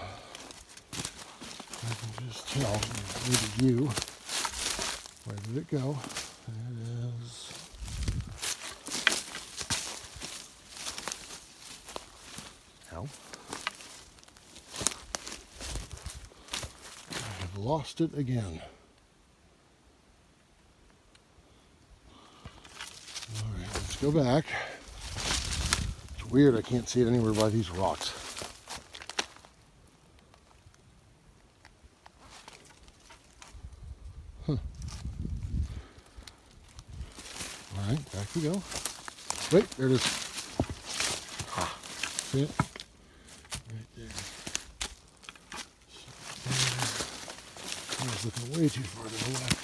I can just tell with the view. Where did it go? There it is. Ow. I have lost it again. All right, let's go back. It's weird, I can't see it anywhere by these rocks. Huh. All right, back we go. Wait, there it is. Ah, see it? Right there. I was looking way too far to the left.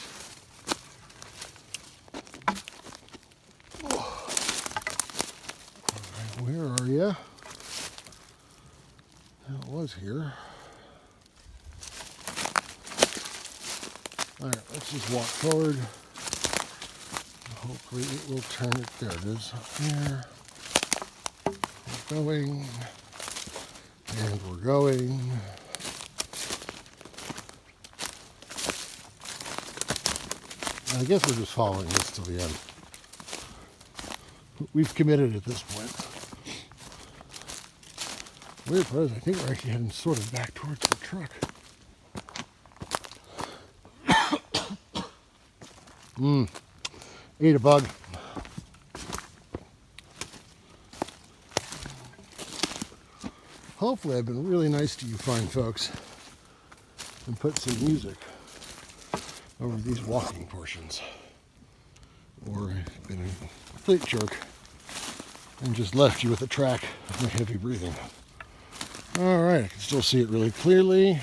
All right, where are you? It was here. All right, let's just walk forward. Hopefully it will turn it. There it is up here. We're going. And we're going. I guess we're just following this till the end. We've committed at this point. Weird part is I think we're actually heading sort of back towards the truck. Ate a bug. Hopefully I've been really nice to you fine folks and put some music over these walking portions. Or I've been a complete jerk and just left you with a track of my heavy breathing. Alright, I can still see it really clearly.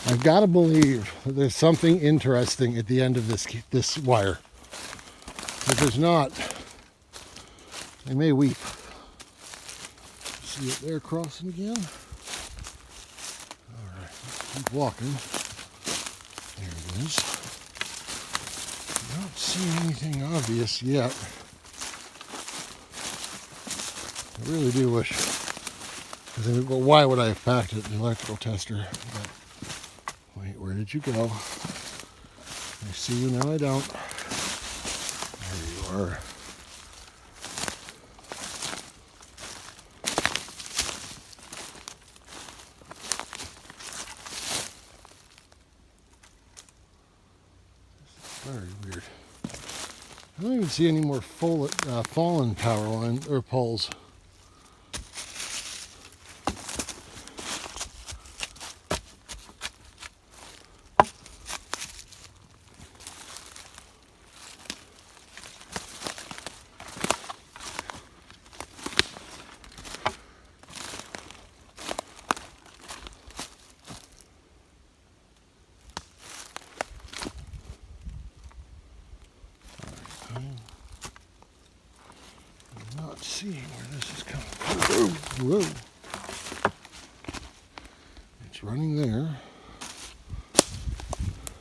I've got to believe that there's something interesting at the end of this wire. If there's not, I may weep. See it there crossing again? Alright, let's keep walking. There it is. Not seeing anything obvious yet. I really do wish. Because, well, why would I have packed it in the electrical tester? But, wait, where did you go? I see you now, I don't. There you are. Very weird. I don't even see any more fallen power lines or poles. I'm not seeing where this is coming from. Whoa. It's running there.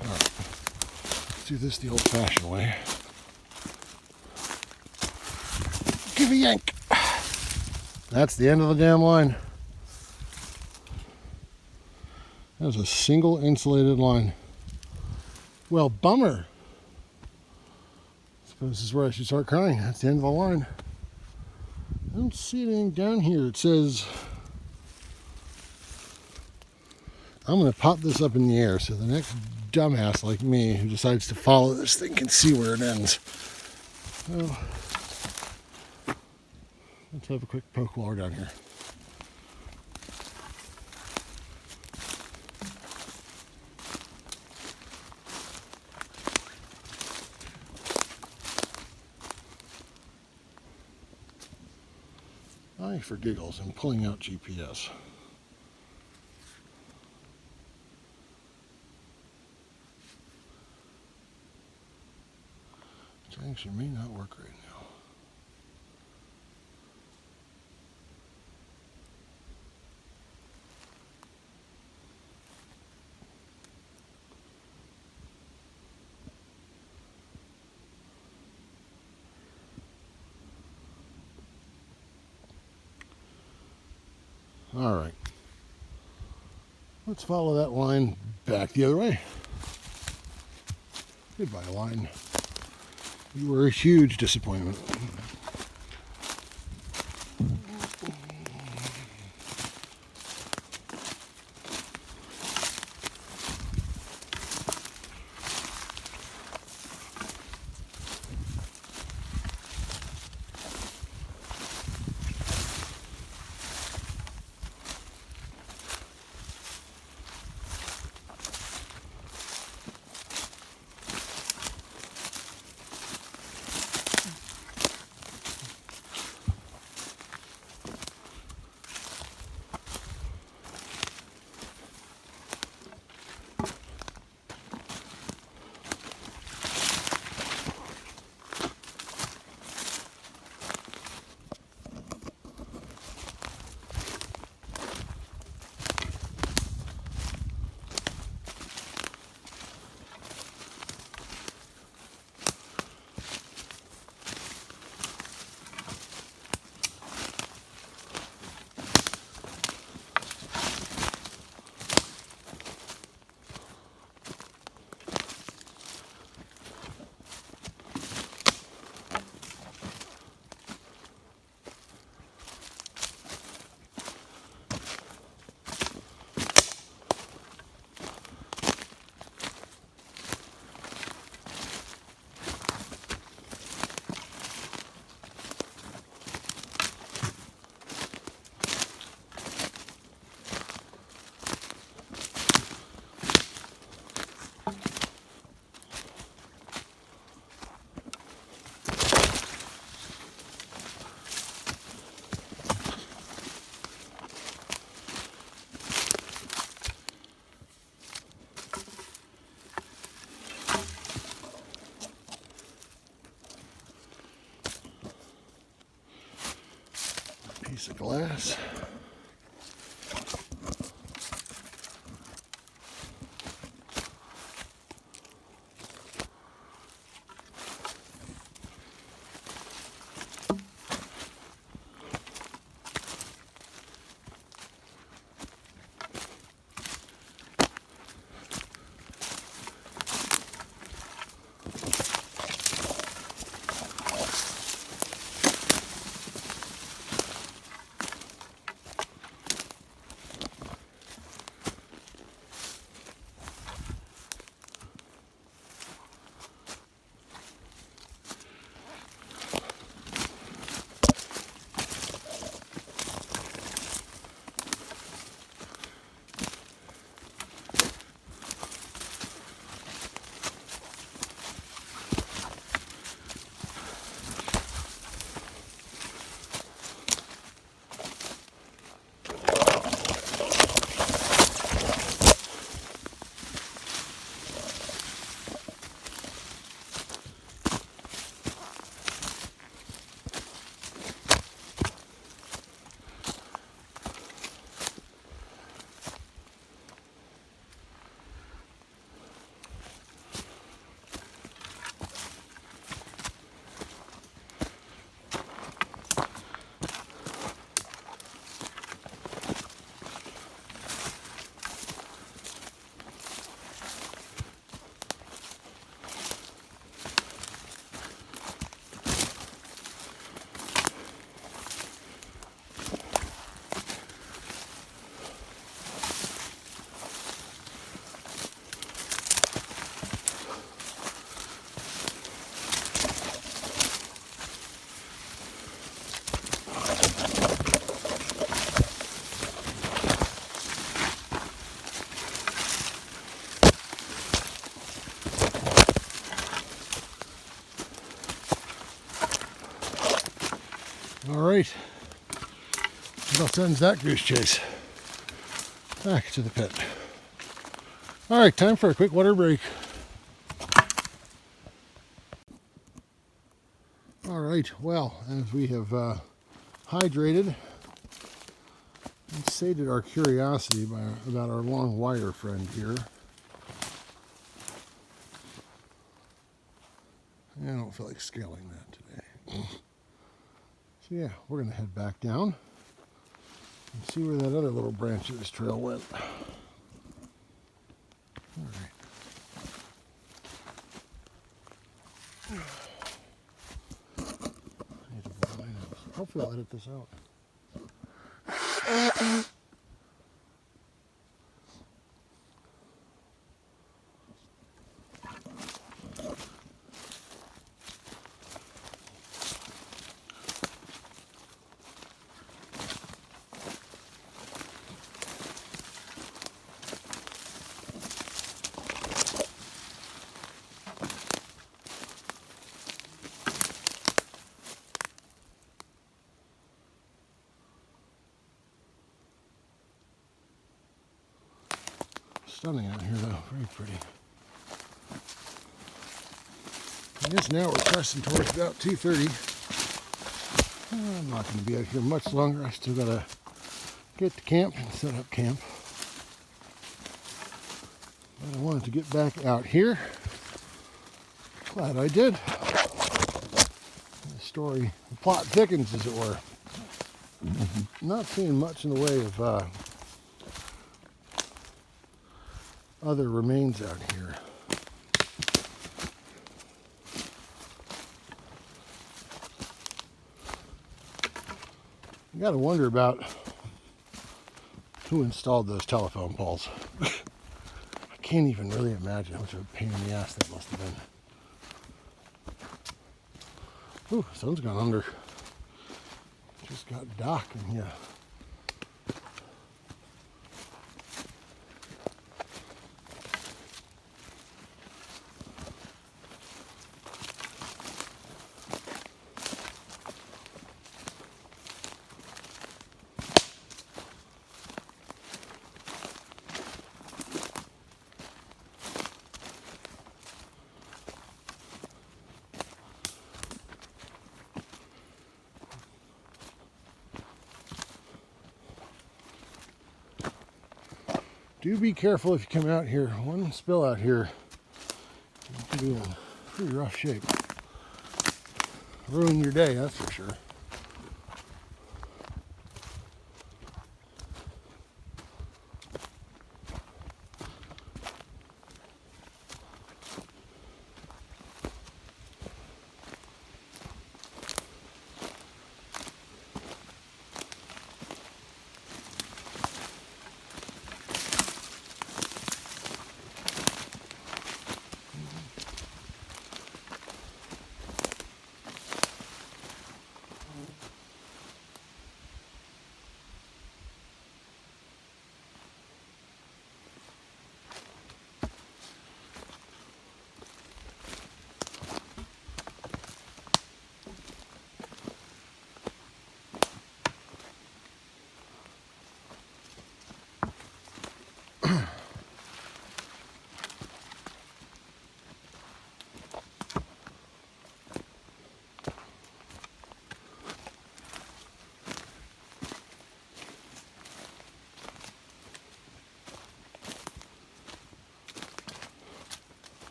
All right. Let's do this the old-fashioned way. Give a yank. That's the end of the damn line. That was a single insulated line. Well, bummer. I suppose this is where I should start crying. That's the end of the line. I don't see anything down here. It says, I'm going to pop this up in the air so the next dumbass like me who decides to follow this thing can see where it ends. Well, let's have a quick poke while we're down here. I, for giggles, am pulling out GPS. Actually, may not work right now. All right. Let's follow that line back the other way. Goodbye, line. You were a huge disappointment. Piece of glass. All right, that sends that goose chase back to the pit. All right, time for a quick water break. Right, well, as we have hydrated and sated our curiosity about our long wire friend here, I don't feel like scaling that today. So yeah, we're going to head back down and see where that other little branch of this trail went. All right. Hopefully I'll edit this out. Stunning out here though, very pretty. I guess now we're pressing towards about 2:30. I'm not going to be out here much longer. I still got to get to camp and set up camp. But I wanted to get back out here. Glad I did. The plot thickens, as it were. Not seeing much in the way of other remains out here. You got to wonder about who installed those telephone poles. I can't even really imagine how much of a pain in the ass that must have been. Ooh, sun's gone under. Just got dark in here. Do be careful if you come out here. One spill out here, you can be in pretty rough shape. Ruin your day, that's for sure.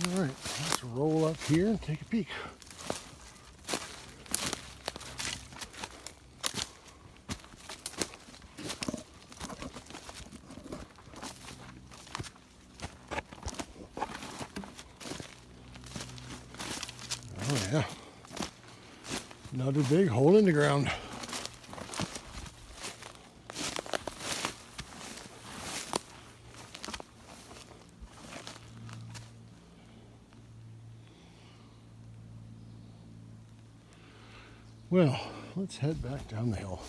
All right, let's roll up here and take a peek. Oh yeah, another big hole in the ground. Well, let's head back down the hill.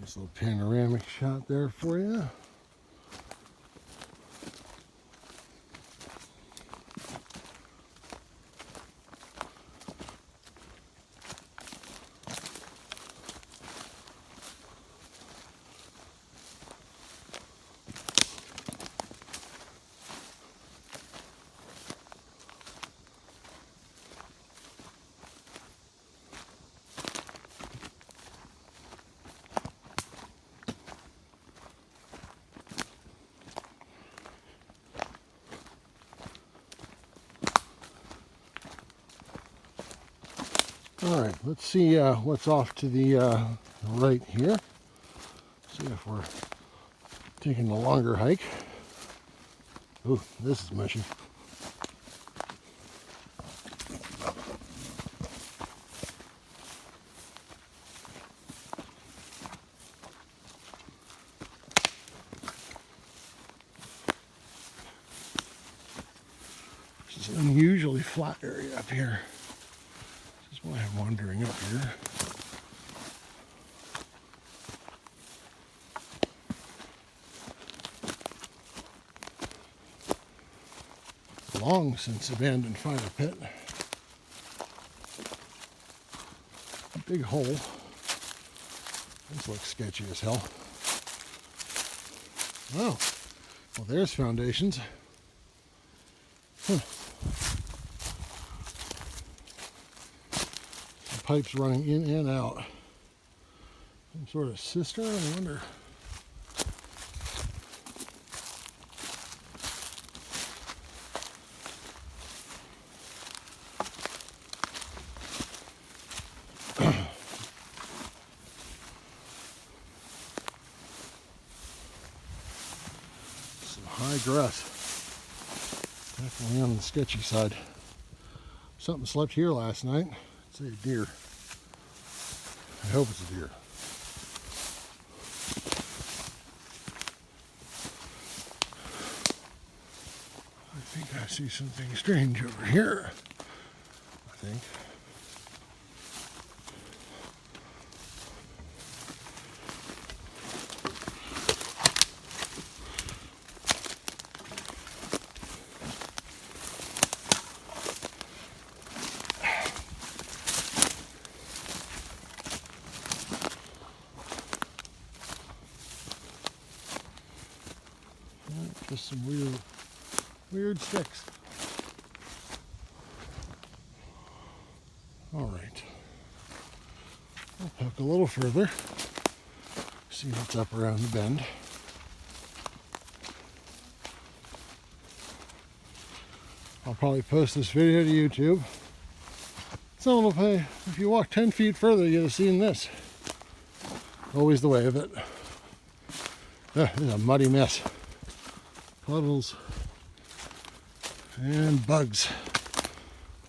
Nice little panoramic shot there for you. All right, let's see what's off to the right here. See if we're taking a longer hike. Ooh, this is mushy. This is an unusually flat area up here. This is why I'm wandering up here. Long since abandoned fire pit. Big hole. This looks sketchy as hell. Oh, well there's foundations. Huh. Some pipes running in and out. Some sort of cistern, I wonder. High grass. Definitely on the sketchy side. Something slept here last night. It's a deer. I hope it's a deer. I think I see something strange over here. I think. Just some weird sticks. All right. I'll poke a little further. See what's up around the bend. I'll probably post this video to YouTube. Someone will pay. If you walk 10 feet further, you'd have seen this. Always the way of it. This is a muddy mess. Puddles and bugs.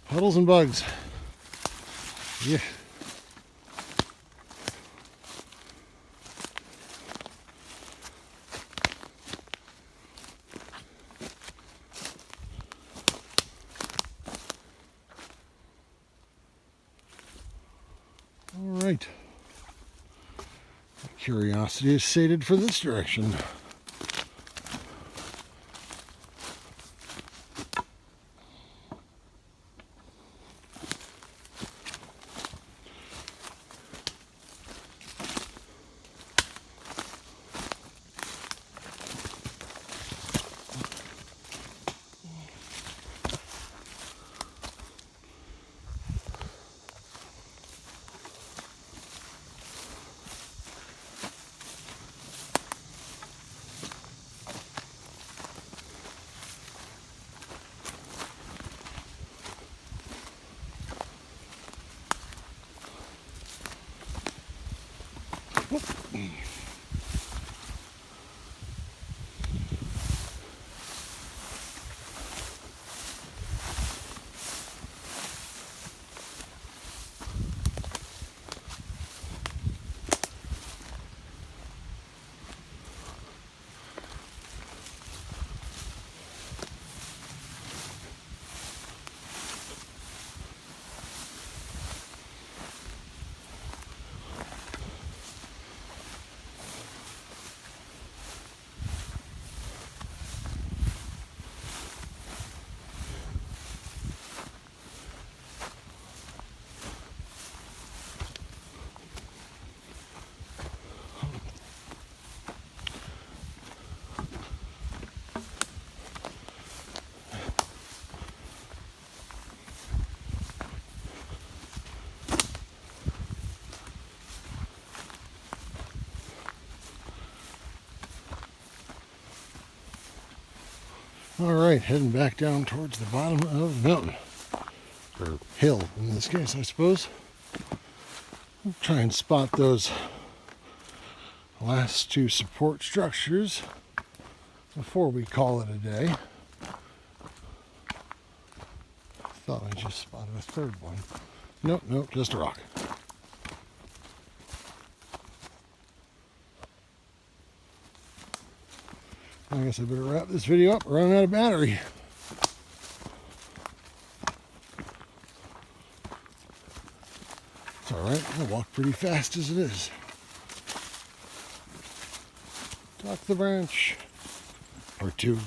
Puddles and bugs. Yeah. All right. Curiosity is sated for this direction. All right, heading back down towards the bottom of the mountain, or hill in this case, I suppose. I'll try and spot those last two support structures before we call it a day. Thought I just spotted a third one. Nope, just a rock. I guess I better wrap this video up. We're running out of battery. It's alright. I walk pretty fast as it is. Talk the branch. Part 2.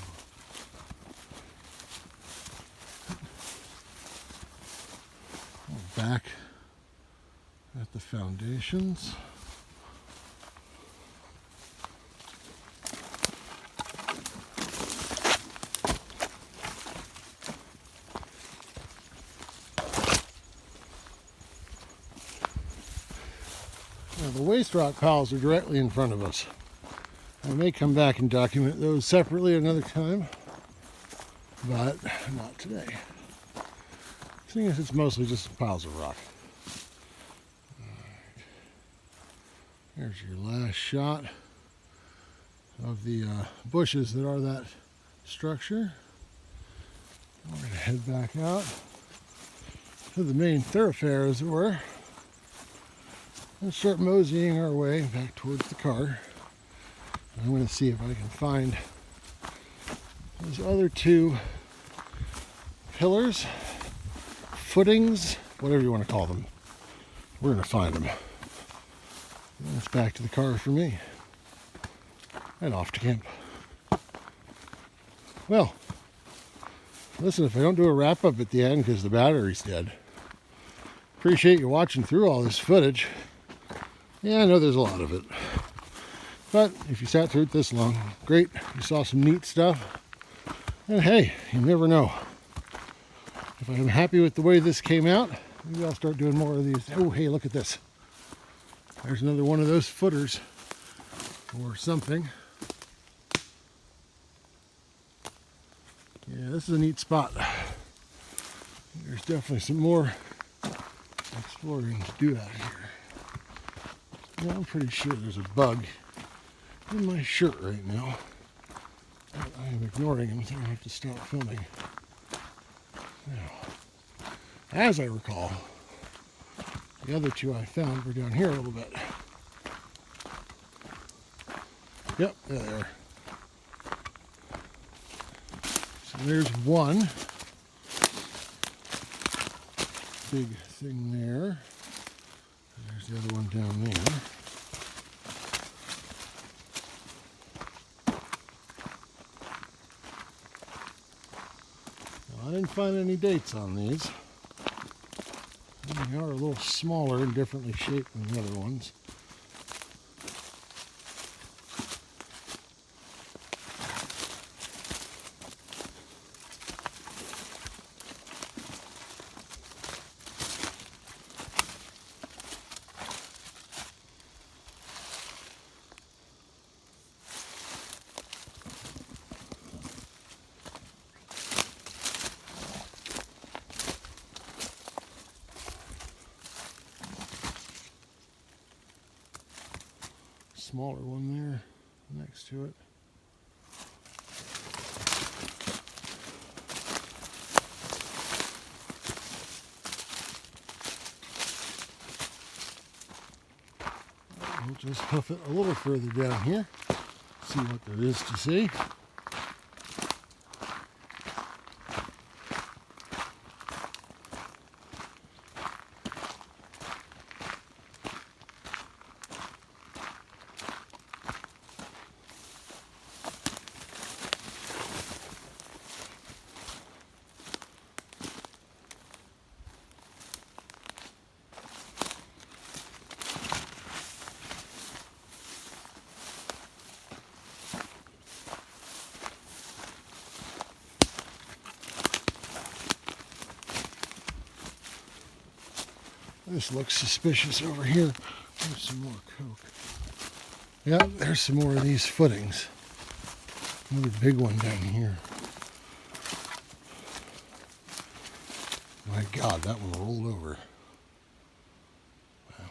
Back at the foundations. Now the waste rock piles are directly in front of us. I may come back and document those separately another time, but not today. Seeing as it's mostly just piles of rock. Alright. There's your last shot of the bushes that are that structure. We're going to head back out. to the main thoroughfare, as it were, and start moseying our way back towards the car. I'm going to see if I can find those other two pillars, footings, whatever you want to call them. We're going to find them. And it's back to the car for me. And off to camp. Well, listen, if I don't do a wrap-up at the end because the battery's dead, appreciate you watching through all this footage. Yeah, I know there's a lot of it. But if you sat through it this long, great. You saw some neat stuff. And hey, you never know. If I'm happy with the way this came out, maybe I'll start doing more of these. Oh, hey, look at this. There's another one of those footers or something. Yeah, this is a neat spot. There's definitely some more exploring to do out here. Yeah, I'm pretty sure there's a bug in my shirt right now. But I am ignoring him, so I have to stop filming. Now, as I recall, the other two I found were down here a little bit. Yep, there they are. So there's one big thing there. There's the other one down there. Now, I didn't find any dates on these. They are a little smaller and differently shaped than the other ones. Smaller one there next to it. We'll just hoof it a little further down here, see what there is to see. This looks suspicious over here. There's some more coke. Yeah, there's some more of these footings. Another big one down here. My God, that one rolled over. Wow.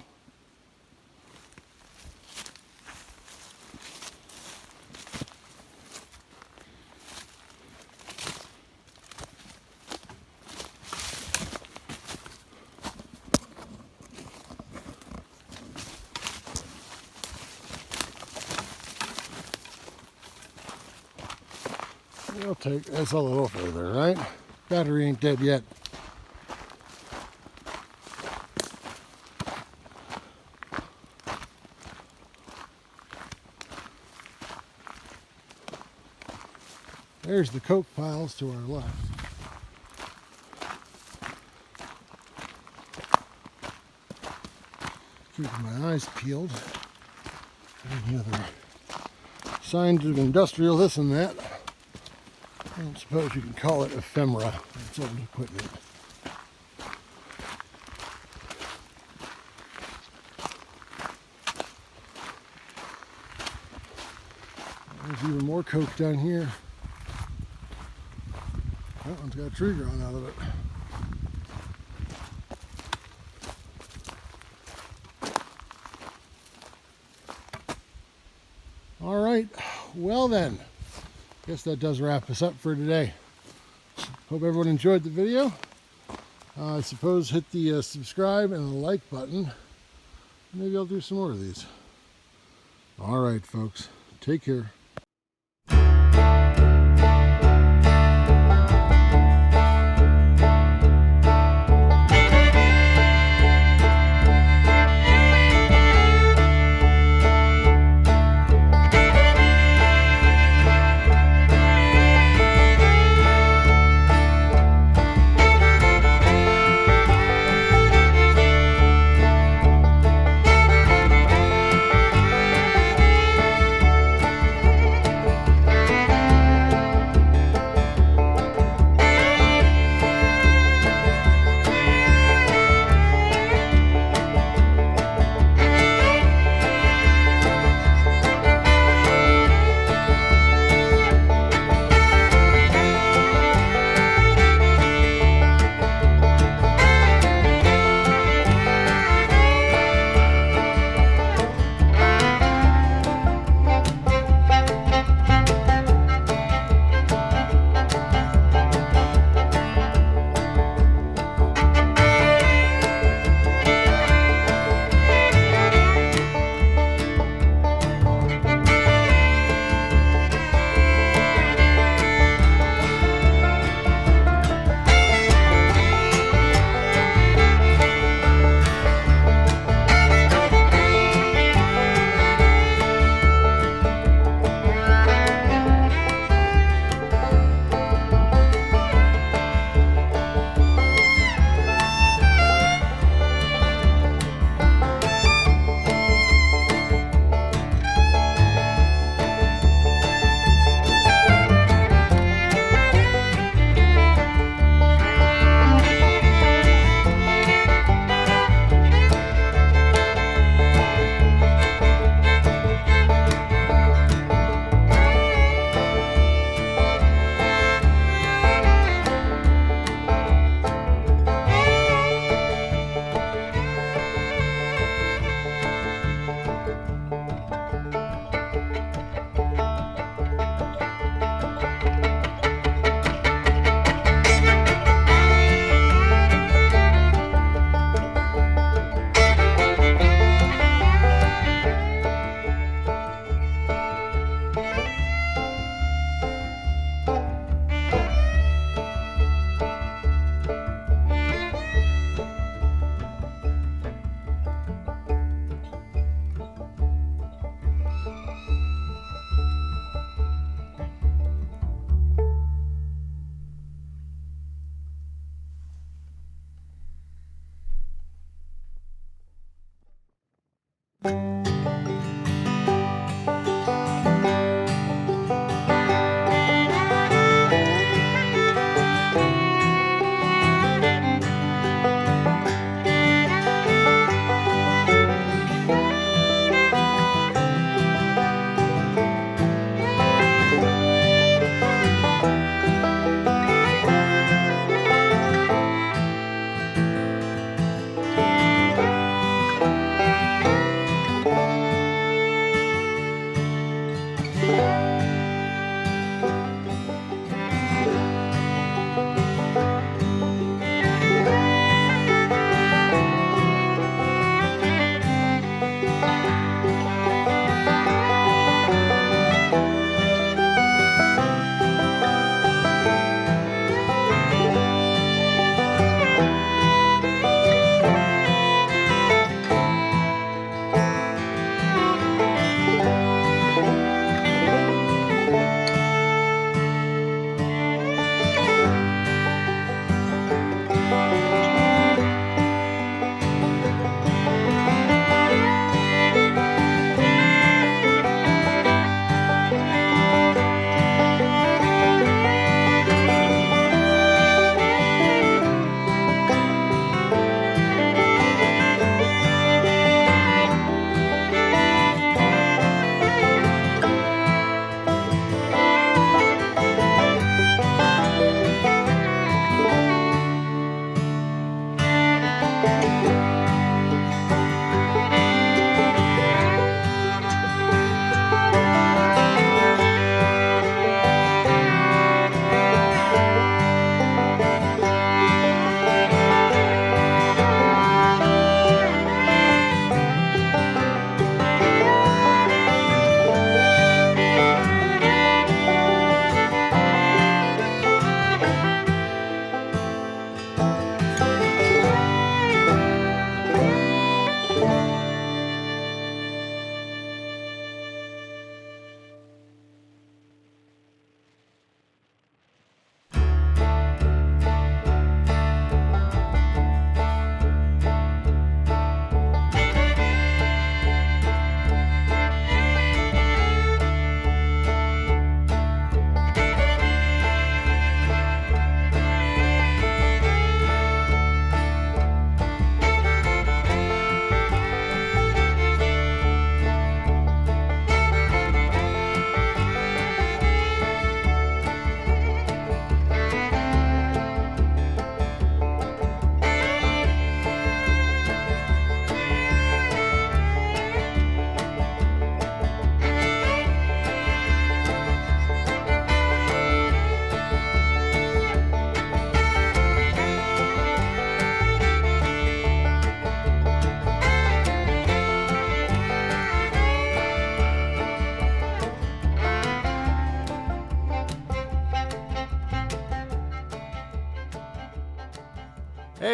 I'll take this a little further, right? Battery ain't dead yet. There's the coke piles to our left. Keeping my eyes peeled. Any other signs of industrial this and that? I don't suppose you can call it ephemera. It's old equipment. There's even more coke down here. That one's got a tree growing out of it. All right, well then. Guess that does wrap us up for today. Hope everyone enjoyed the video. I suppose hit the subscribe and the like button. Maybe I'll do some more of these. All right, folks. Take care.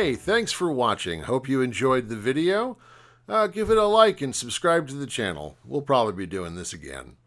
Hey, thanks for watching. Hope you enjoyed the video. Give it a like and subscribe to the channel. We'll probably be doing this again.